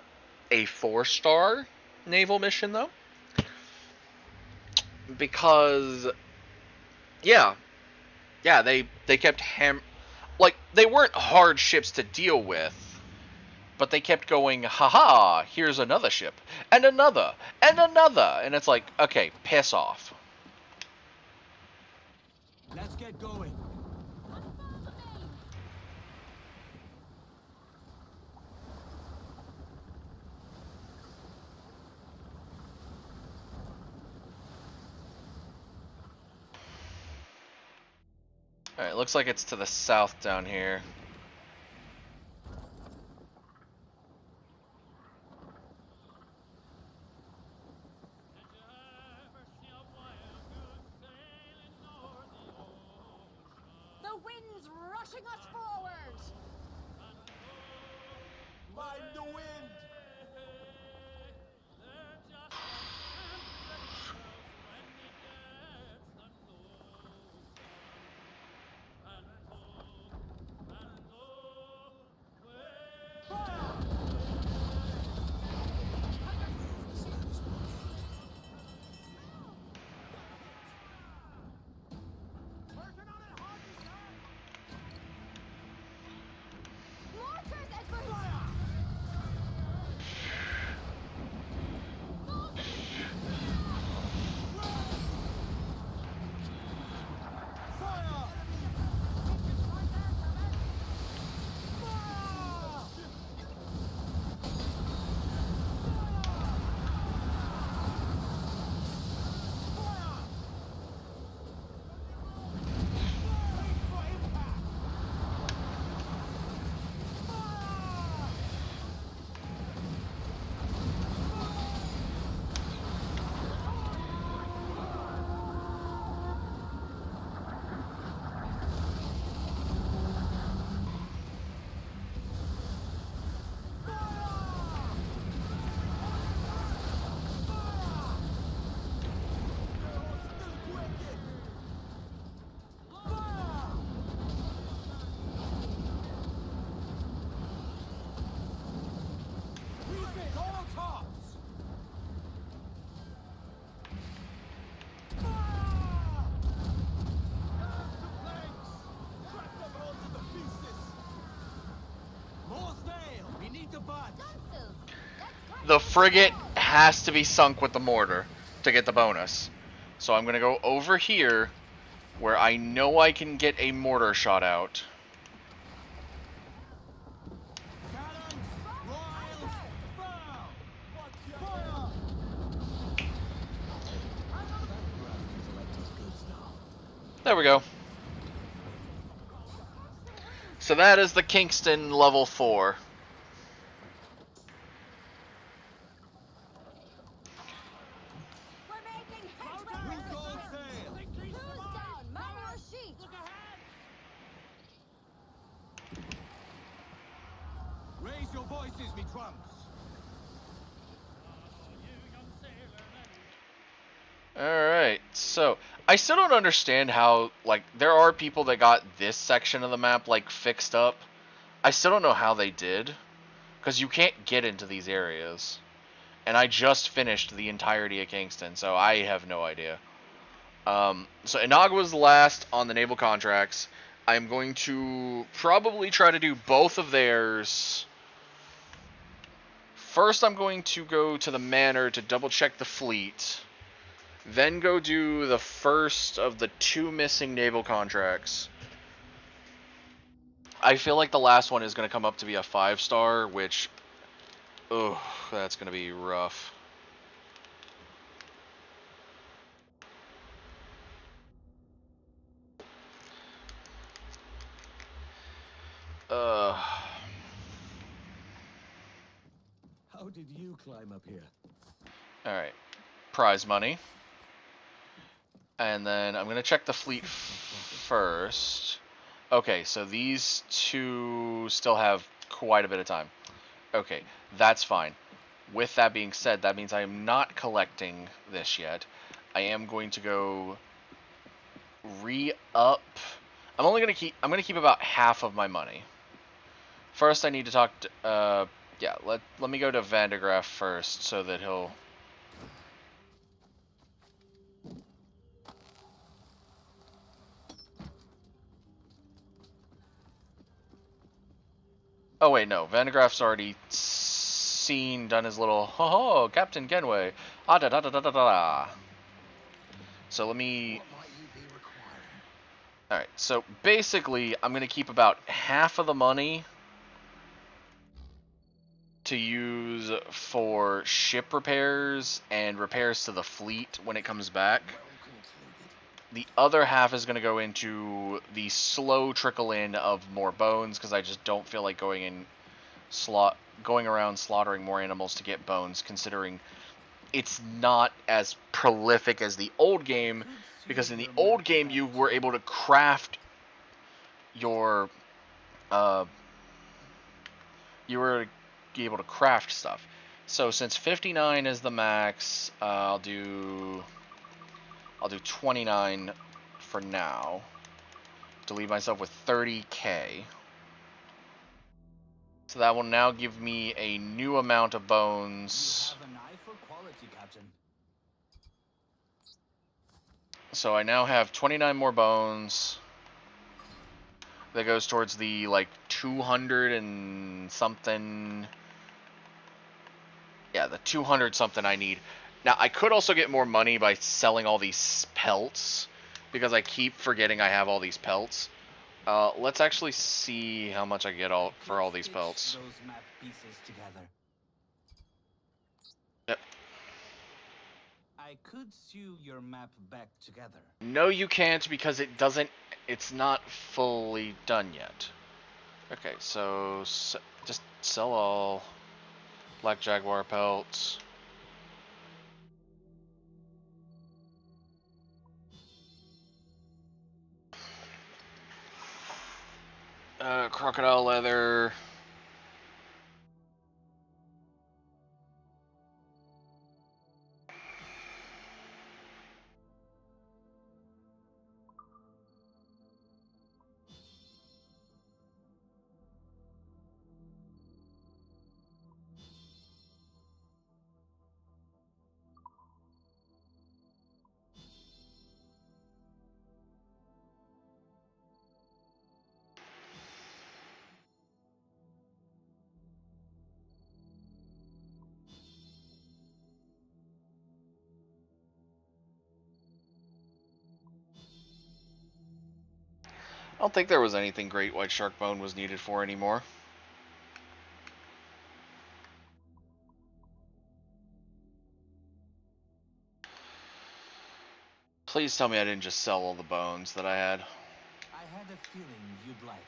a 4-star naval mission, though. Because, yeah, they kept like, they weren't hard ships to deal with, but they kept going, haha, here's another ship, and another, and it's like, okay, piss off. Let's get going. Alright, looks like it's to the south down here. The wind's rushing us forward! Mind the wind! Mortars, Edward! The frigate has to be sunk with the mortar to get the bonus. So I'm going to go over here where I know I can get a mortar shot out. There we go. So that is the Kingston level 4. We're making headway! Who's down? Man or sheep? Raise your voices, me trumps! I still don't understand how, like, there are people that got this section of the map, like, fixed up. I still don't know how they did, because you can't get into these areas. And I just finished the entirety of Kingston, so I have no idea. So Inagua's last on the naval contracts. I'm going to probably try to do both of theirs. First, I'm going to go to the manor to double check the fleet. Then go do the first of the 2 missing naval contracts. I feel like the last one is going to come up to be a 5-star, which, oh, that's going to be rough. How did you climb up here? Alright. Prize money. And then I'm going to check the fleet first. Okay, so these 2 still have quite a bit of time. Okay, that's fine. With that being said, that means I am not collecting this yet. I am going to go re-up. I'm going to keep about half of my money. First, I need to talk to, yeah, let me go to Vandergraaf first so that he'll... Oh wait, no. Vandergraaf's already done his little ho Captain Genway. Ah da da da da da da. So let me. All right. So basically, I'm gonna keep about half of the money to use for ship repairs and repairs to the fleet when it comes back. The other half is going to go into the slow trickle in of more bones, because I just don't feel like going around slaughtering more animals to get bones, considering it's not as prolific as the old game, because in the old game you were able to craft your stuff. So since 59 is the max, I'll do 29 for now to leave myself with 30k. So that will now give me a new amount of bones. You have an eye for quality, Captain. So I now have 29 more bones. That goes towards the, like, 200 and something. Yeah, the 200 something I need. Now, I could also get more money by selling all these pelts, because I keep forgetting I have all these pelts. Let's actually see how much I get for all these pelts. Those map pieces together. Yep. I could sew your map back together. No, you can't, because it's not fully done yet. Okay, so just sell all Black Jaguar pelts. Crocodile leather. I don't think there was anything Great White Shark Bone was needed for anymore. Please tell me I didn't just sell all the bones that I had. I had a feeling you'd like it.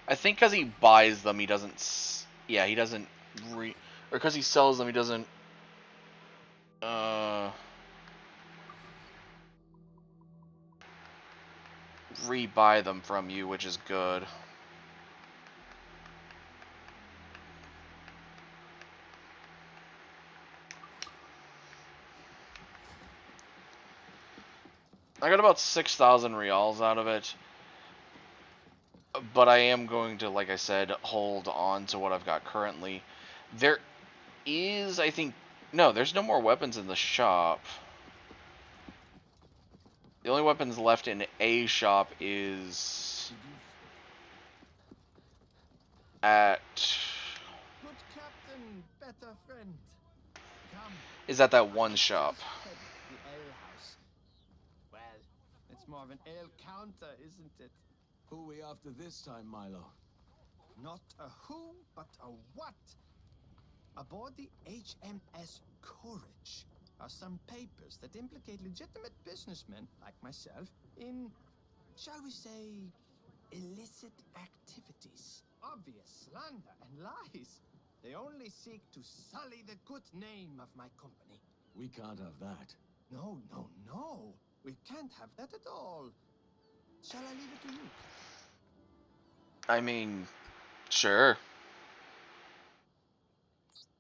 I think because he buys them, he doesn't... Yeah, he doesn't... Or because he sells them, he doesn't... Rebuy them from you, which is good. I got about 6,000 reals out of it. But I am going to, like I said, hold on to what I've got currently. There is, I think... No, there's no more weapons in the shop. The only weapons left in a shop is... at... Good captain, better friend. Come. is at that one shop. The ale house. Well, it's more of an ale counter, isn't it? Who we after this time, Milo? Not a who, but a what? Aboard the HMS Courage are some papers that implicate legitimate businessmen like myself in, shall we say, illicit activities. Obvious slander and lies. They only seek to sully the good name of my company. We can't have that. No, no, no. We can't have that at all. Shall I leave it to you? I mean, sure.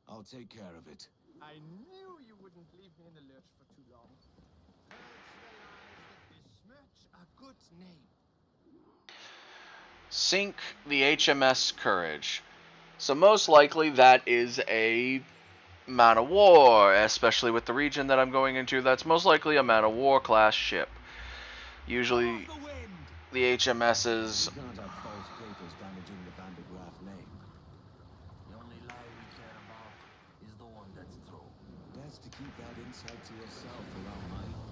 I'll take care of it. I knew you wouldn't leave me in the lurch for too long. Purge the lies that besmirch a good name. Sink the HMS Courage. So most likely that is a man of war, especially with the region that I'm going into. That's most likely a man of war class ship. Usually the HMSs... We can't have false papers damaging the Van de Graaff name. The only lie we care about is the one that's true. Best to keep that insight to yourself around Milo.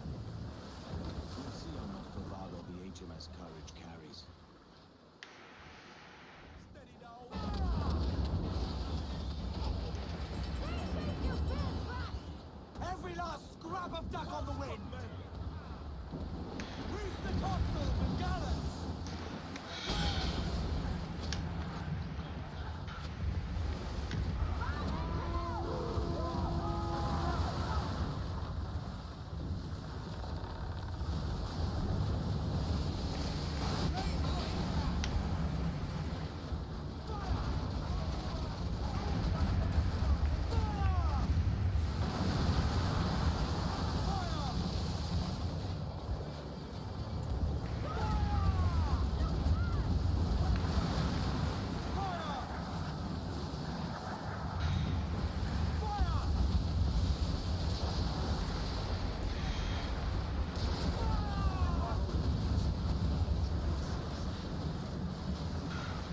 We'll see how much bravado the HMS Courage carries. Every last scrap of duck on the wind! Reef the topsails and gallants!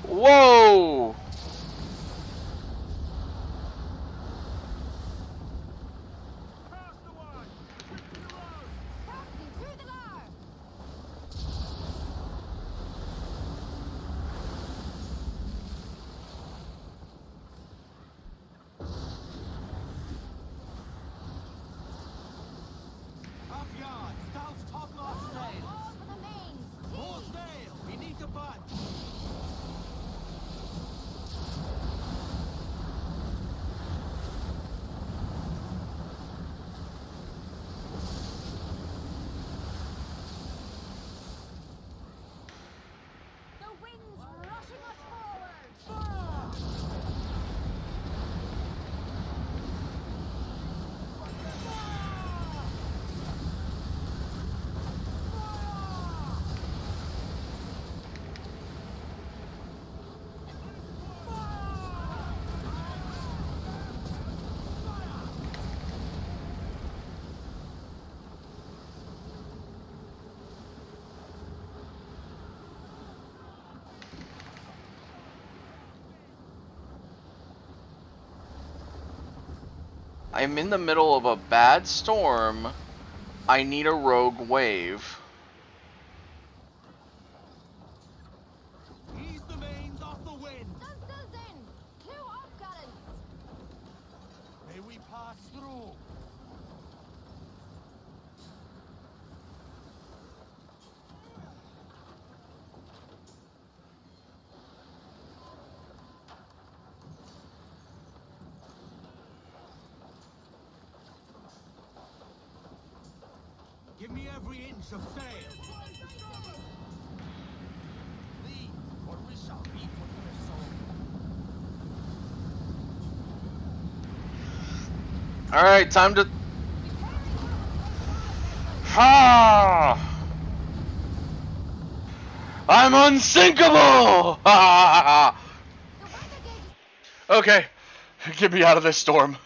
Whoa! Captain, through the bar! Up yards, douse topmast sails! All for the mains! More sail! We need to bunch! The wind's rushing us forward! I'm in the middle of a bad storm. I need a rogue wave. Ease the mains off the wind! Stunsails in! Clew up, gallants! May we pass through! Give me every inch of sail! Lead, or we shall reap what we have sown. Alright, time to... Ah! I'm unsinkable! Okay, get me out of this storm.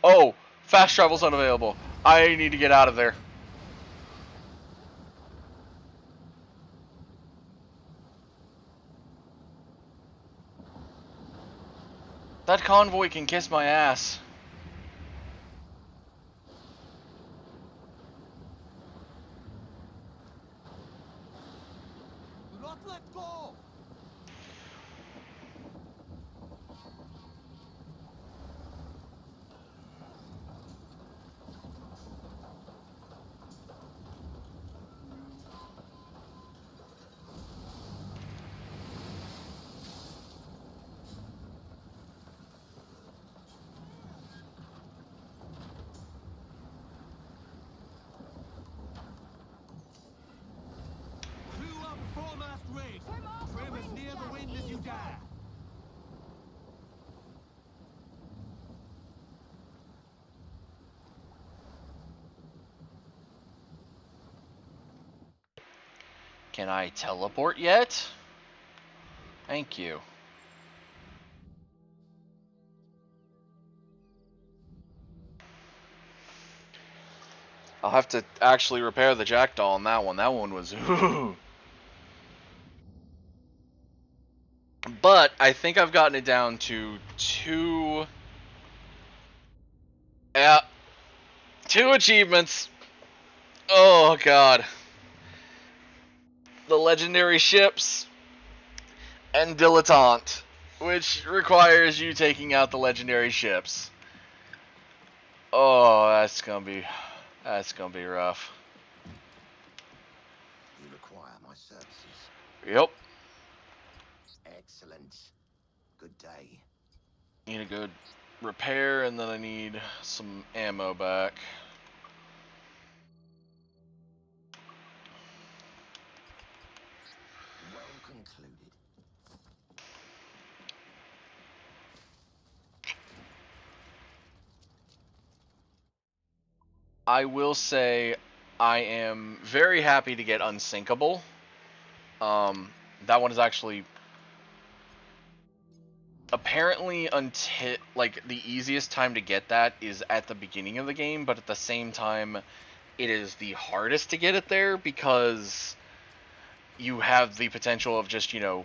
Oh, fast travel's unavailable. I need to get out of there. That convoy can kiss my ass. Do not let go! Crew up foremast rig! Trim off the Trim as wind, near the Jack, wind as you easy. dare! Can I teleport yet? Thank you. I'll have to actually repair the jackdaw on that one. That one was But I think I've gotten it down to two achievements. Oh god. The legendary ships and dilettante, which requires you taking out the legendary ships. Oh, that's gonna be rough. You require my services. Yep. Excellent. Good day. Need a good repair, and then I need some ammo back. Well concluded. I will say I am very happy to get Unsinkable. That one is actually apparently until like the easiest time to get that is at the beginning of the game, but at the same time it is the hardest to get it there because you have the potential of just, you know,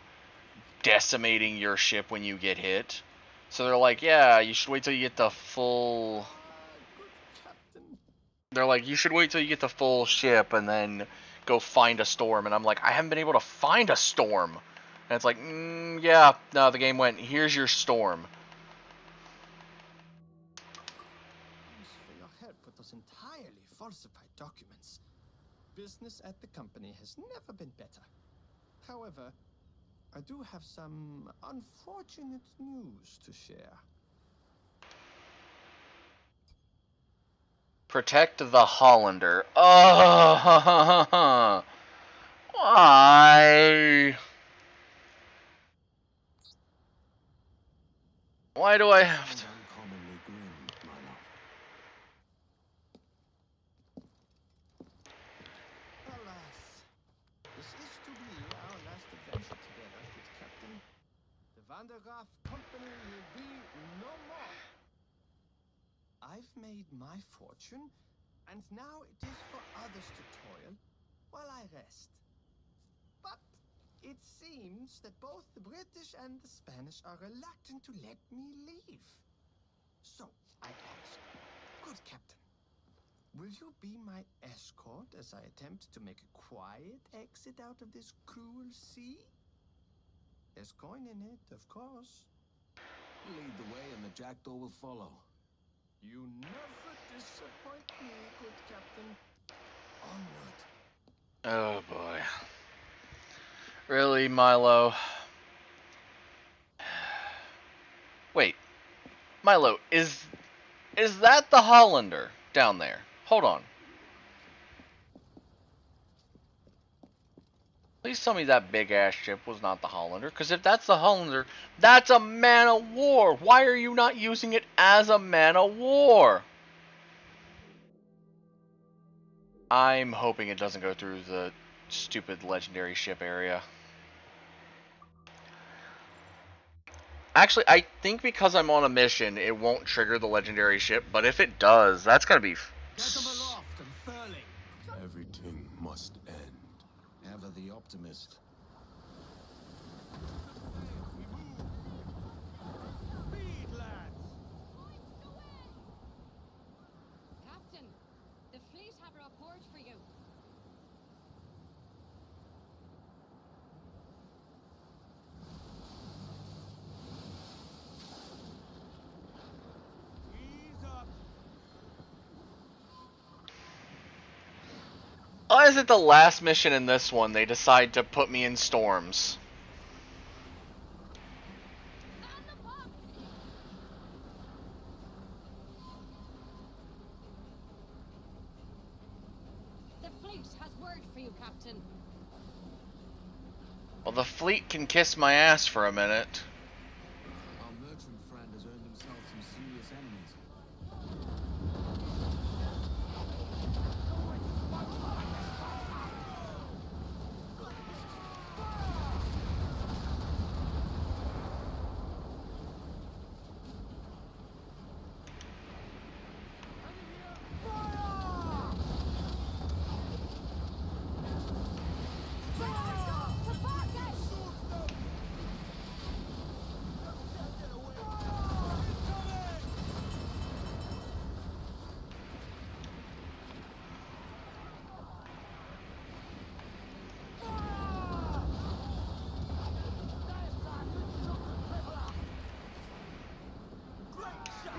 decimating your ship when you get hit. So they're like, yeah, you should wait till you get the full... They're like, you should wait till you get the full ship and then go find a storm. And I'm like, I haven't been able to find a storm. And it's like, yeah, no, the game went, here's your storm. Thanks for your help with those entirely falsified documents. Business at the company has never been better. However, I do have some unfortunate news to share. Protect the Hollander. Oh, why? Why do I have to? Uncommonly grim, my lord. Alas, this is to be our last adventure together, good Captain. The Vandergraaf Company will be no more. I've made my fortune, and now it is for others to toil while I rest. But it seems that both the British and the Spanish are reluctant to let me leave. So I ask, good Captain, will you be my escort as I attempt to make a quiet exit out of this cruel sea? There's coin in it, of course. Lead the way and the jackdaw will follow. You never disappoint me, good Captain. Onward. Oh boy. Really, Milo? Wait. Milo, is that the Hollander down there? Hold on. Please tell me that big ass ship was not the Hollander, because if that's the Hollander, that's a man of war. Why are you not using it as a man of war? I'm hoping it doesn't go through the stupid legendary ship area. Actually, I think because I'm on a mission, it won't trigger the legendary ship, but if it does, that's gonna be... Get them aloft and furling. Everything must end. Ever the optimist. Speed, lads. Captain, the fleet have a report for you. Ease up. Why is it the last mission in this one they decide to put me in storms? Man the pumps! The fleet has word for you, Captain. Well, the fleet can kiss my ass for a minute. Our merchant friend has earned himself some serious enemies.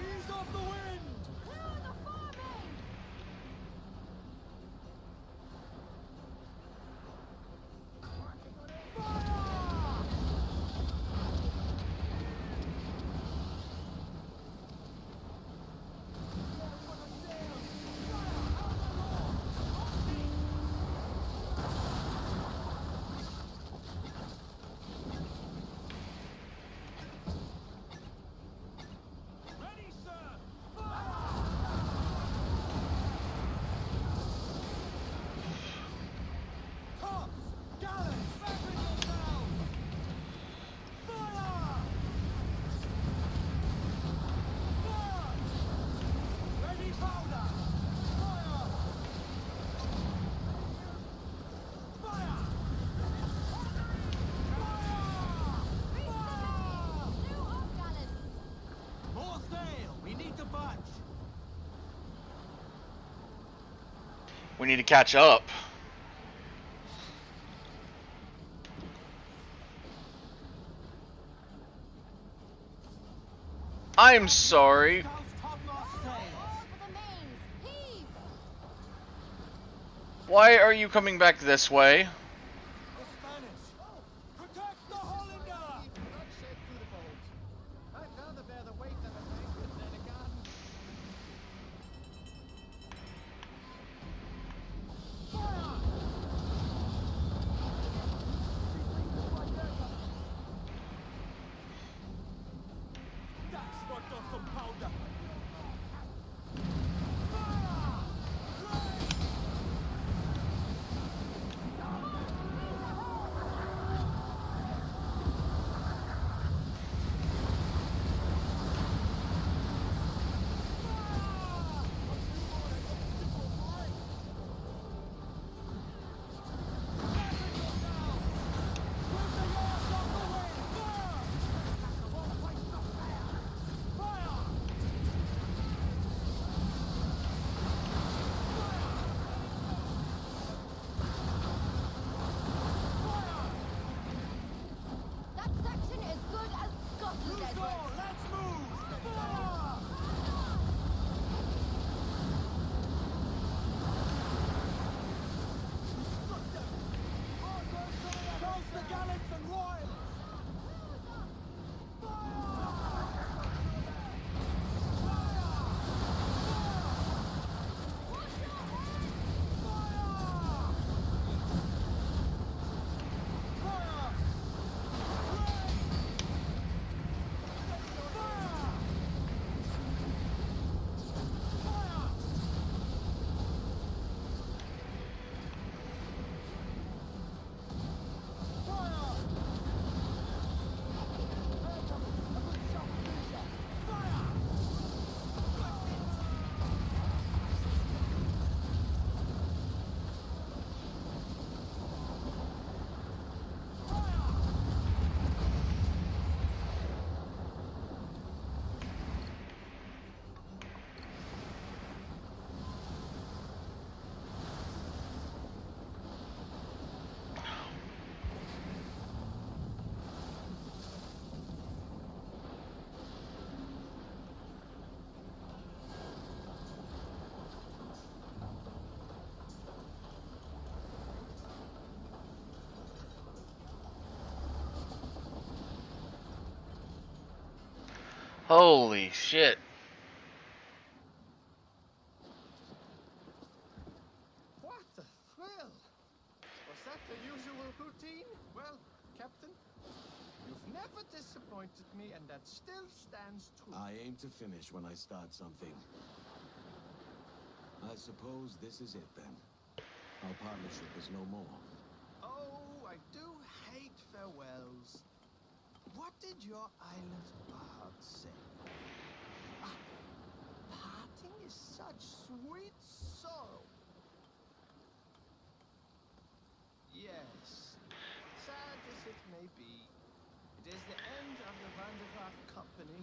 Ease off the wind. Clear the foreman! Ready, sir. Tops, gallants, fasten yourselves. Fire! Fire! Ready, powder. Fire! Fire! New up, gallants! More sail. We need to bunch. We need to catch up. I'm sorry. House topmast sails. All for the mains! Heave! Why are you coming back this way? The Spanish. Protect the Hollander. I'd rather bear the weight of a tank than a gun. That's worked off some powder. Holy shit. What a thrill! Was that the usual routine? Well, Captain, you've never disappointed me, and that still stands true. I aim to finish when I start something. I suppose this is it then. Our partnership is no more. Oh, I do hate farewells. What did your island bard say? Ah, parting is such sweet sorrow. Yes, sad as it may be, it is the end of the Van der Graaf Company.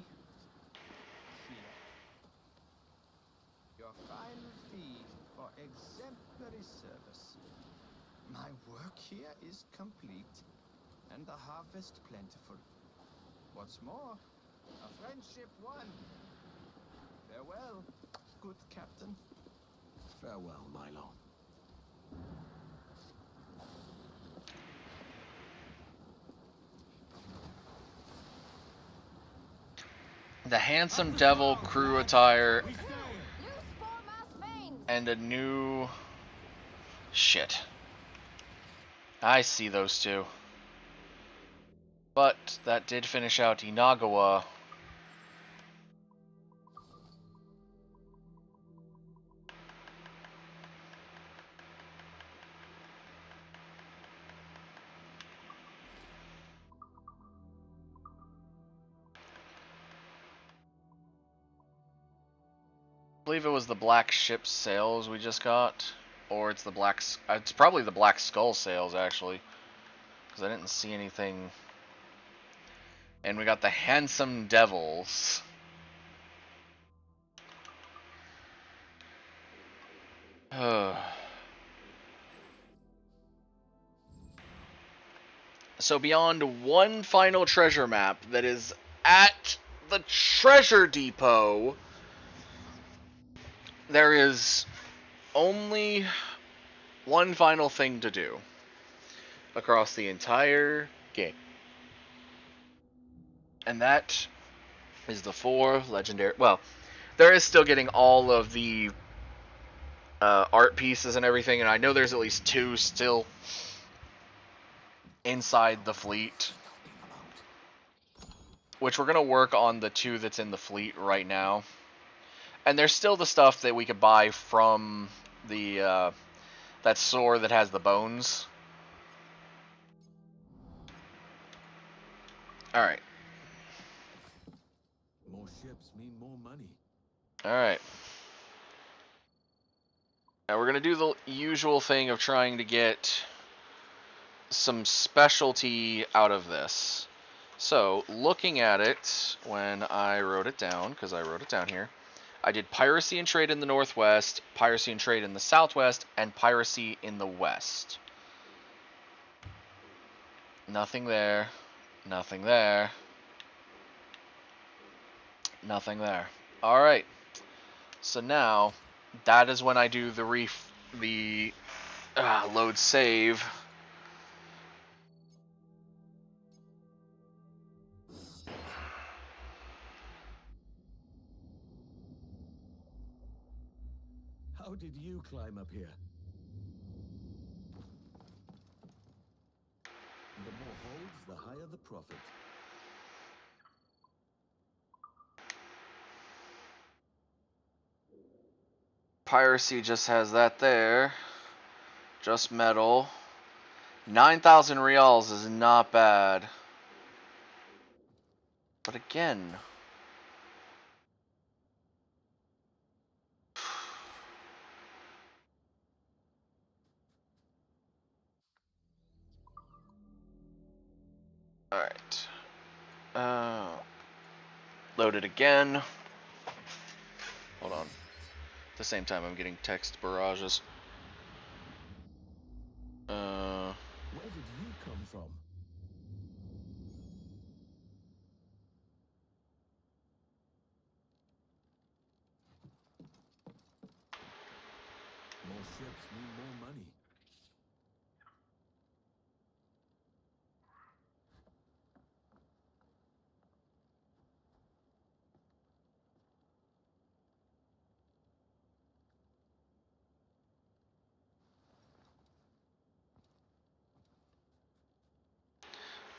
Here. Your final fee for exemplary service. My work here is complete, and the harvest plentiful. What's more, a friendship won. Farewell, good captain. Farewell, Milo. The handsome devil crew attire Loose foremast mains. and a new shit. I see those two. But that did finish out Inagawa. I believe it was the Black Ship sails we just got, or it's the Black. It's probably the Black Skull sails actually, because I didn't see anything. And we got the Handsome Devils. So beyond one final treasure map that is at the Treasure Depot, there is only one final thing to do across the entire game. And that is the 4 legendary... Well, there is still getting all of the art pieces and everything, and I know there's at least 2 still inside the fleet. Which we're going to work on the 2 that's in the fleet right now. And there's still the stuff that we could buy from the that sword that has the bones. Alright. More ships mean more money. Alright. Now we're going to do the usual thing of trying to get some specialty out of this. So, looking at it, when I wrote it down, because I wrote it down here, I did piracy and trade in the northwest, piracy and trade in the southwest, and piracy in the west. Nothing there. Nothing there. Nothing there. Alright. So now, that is when I do the load save. How did you climb up here? The more holds, the higher the profit. Piracy just has that there. Just metal. 9,000 reals is not bad. But again... Alright. Load it again. Hold on. At the same time, I'm getting text barrages. Where did you come from? More ships mean more money.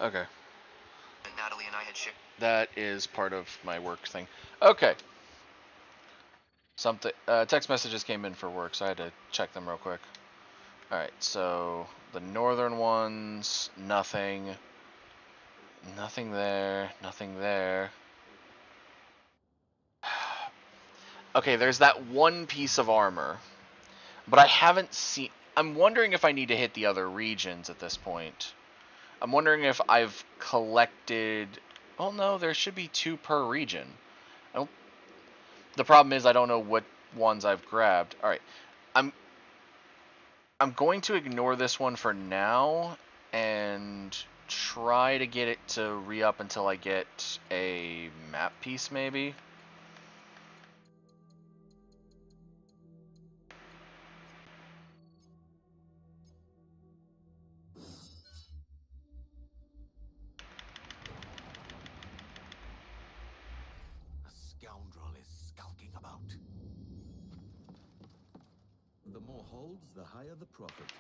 Okay. That Natalie and I had shared. That is part of my work thing. Okay. Something. Text messages came in for work, so I had to check them real quick. Alright, so the northern ones, nothing. Nothing there, nothing there. Okay, there's that one piece of armor. But I haven't seen... I'm wondering if I need to hit the other regions at this point. I'm wondering if I've collected... Well, no, there should be 2 per region. The problem is I don't know what ones I've grabbed. Alright, I'm going to ignore this one for now and try to get it to re-up until I get a map piece, maybe. A scoundrel is skulking about. The more holds, the higher the profit.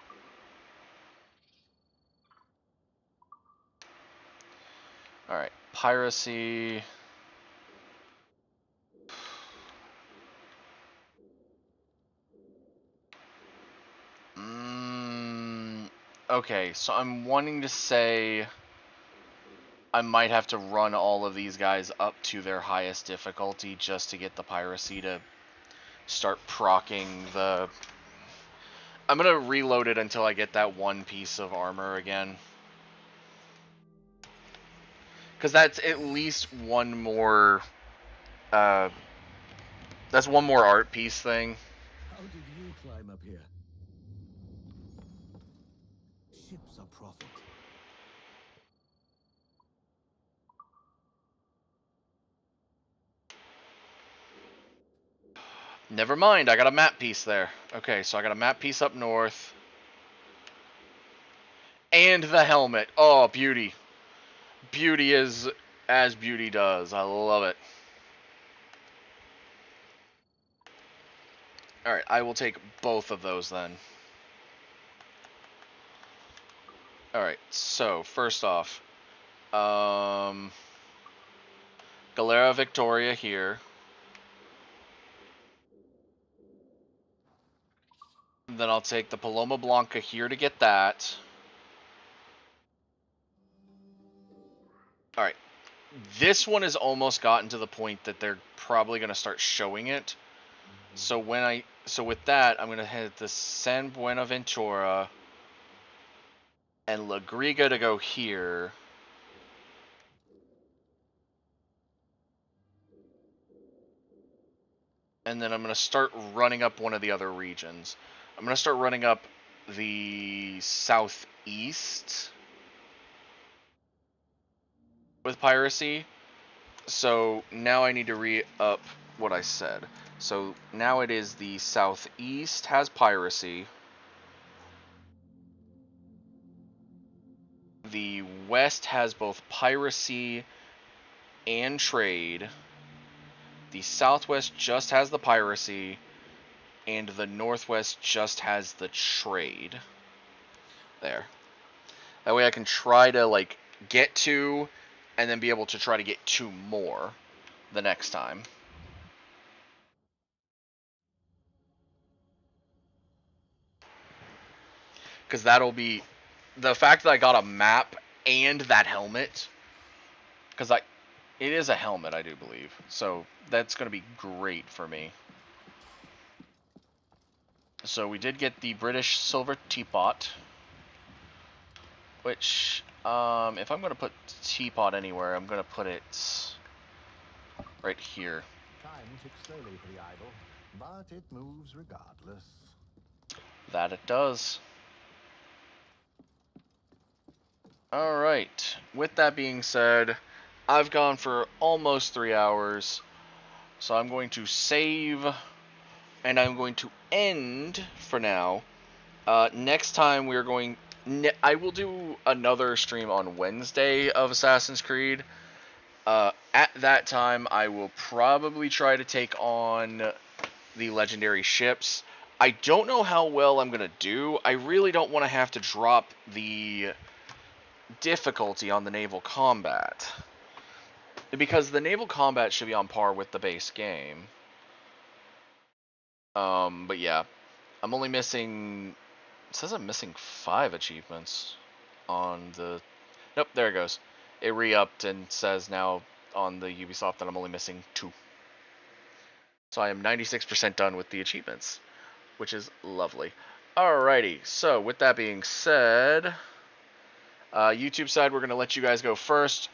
Alright, piracy. Okay, so I'm wanting to say I might have to run all of these guys up to their highest difficulty just to get the piracy to start proccing the... I'm going to reload it until I get that one piece of armor again. Because that's at least one more... that's one more art piece thing. How did you climb up here? Ships are profit. Never mind, I got a map piece there. Okay, so I got a map piece up north. And the helmet. Oh, beauty. Beauty is as beauty does. I love it. Alright, I will take both of those then. Alright, so first off, Galera Victoria here. Then I'll take the Paloma Blanca here to get that. Alright, this one has almost gotten to the point that they're probably going to start showing it. So with that, I'm going to hit the San Buenaventura and La Griga to go here. And then I'm going to start running up one of the other regions. I'm going to start running up the southeast with piracy. So now I need to re-up what I said. So now it is the southeast has piracy. The west has both piracy and trade. The southwest just has the piracy. And the northwest just has the trade. There. That way I can try to, like, get 2 and then be able to try to get 2 more the next time. Because that'll be... The fact that I got a map and that helmet... Because it is a helmet, I do believe. So that's going to be great for me. So we did get the British Silver Teapot. Which, if I'm going to put Teapot anywhere, I'm going to put it right here. Time ticks slowly for the idol, but it moves regardless. That it does. Alright, with that being said, I've gone for almost 3 hours, so I'm going to save, and I'm going to end for now. Next time we are going... I will do another stream on Wednesday of Assassin's Creed. At that time, I will probably try to take on the legendary ships. I don't know how well I'm going to do. I really don't want to have to drop the difficulty on the naval combat. Because the naval combat should be on par with the base game. But yeah, I'm only missing, it says I'm missing 5 achievements on the, nope, there it goes. It re-upped and says now on the Ubisoft that I'm only missing 2. So I am 96% done with the achievements, which is lovely. Alrighty, so with that being said, YouTube side, we're going to let you guys go first.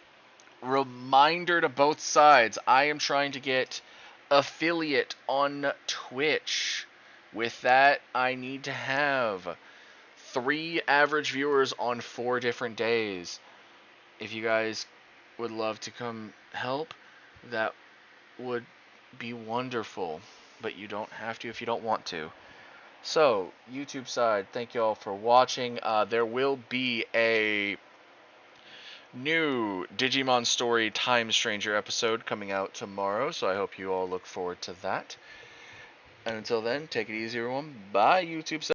Reminder to both sides, I am trying to get affiliate on Twitch. With that, I need to have 3 average viewers on 4 different days. If you guys would love to come help, that would be wonderful. But you don't have to if you don't want to. So, YouTube side, thank you all for watching. There will be a new Digimon Story Time Stranger episode coming out tomorrow, so I hope you all look forward to that. And until then, take it easy, everyone. Bye, YouTube side.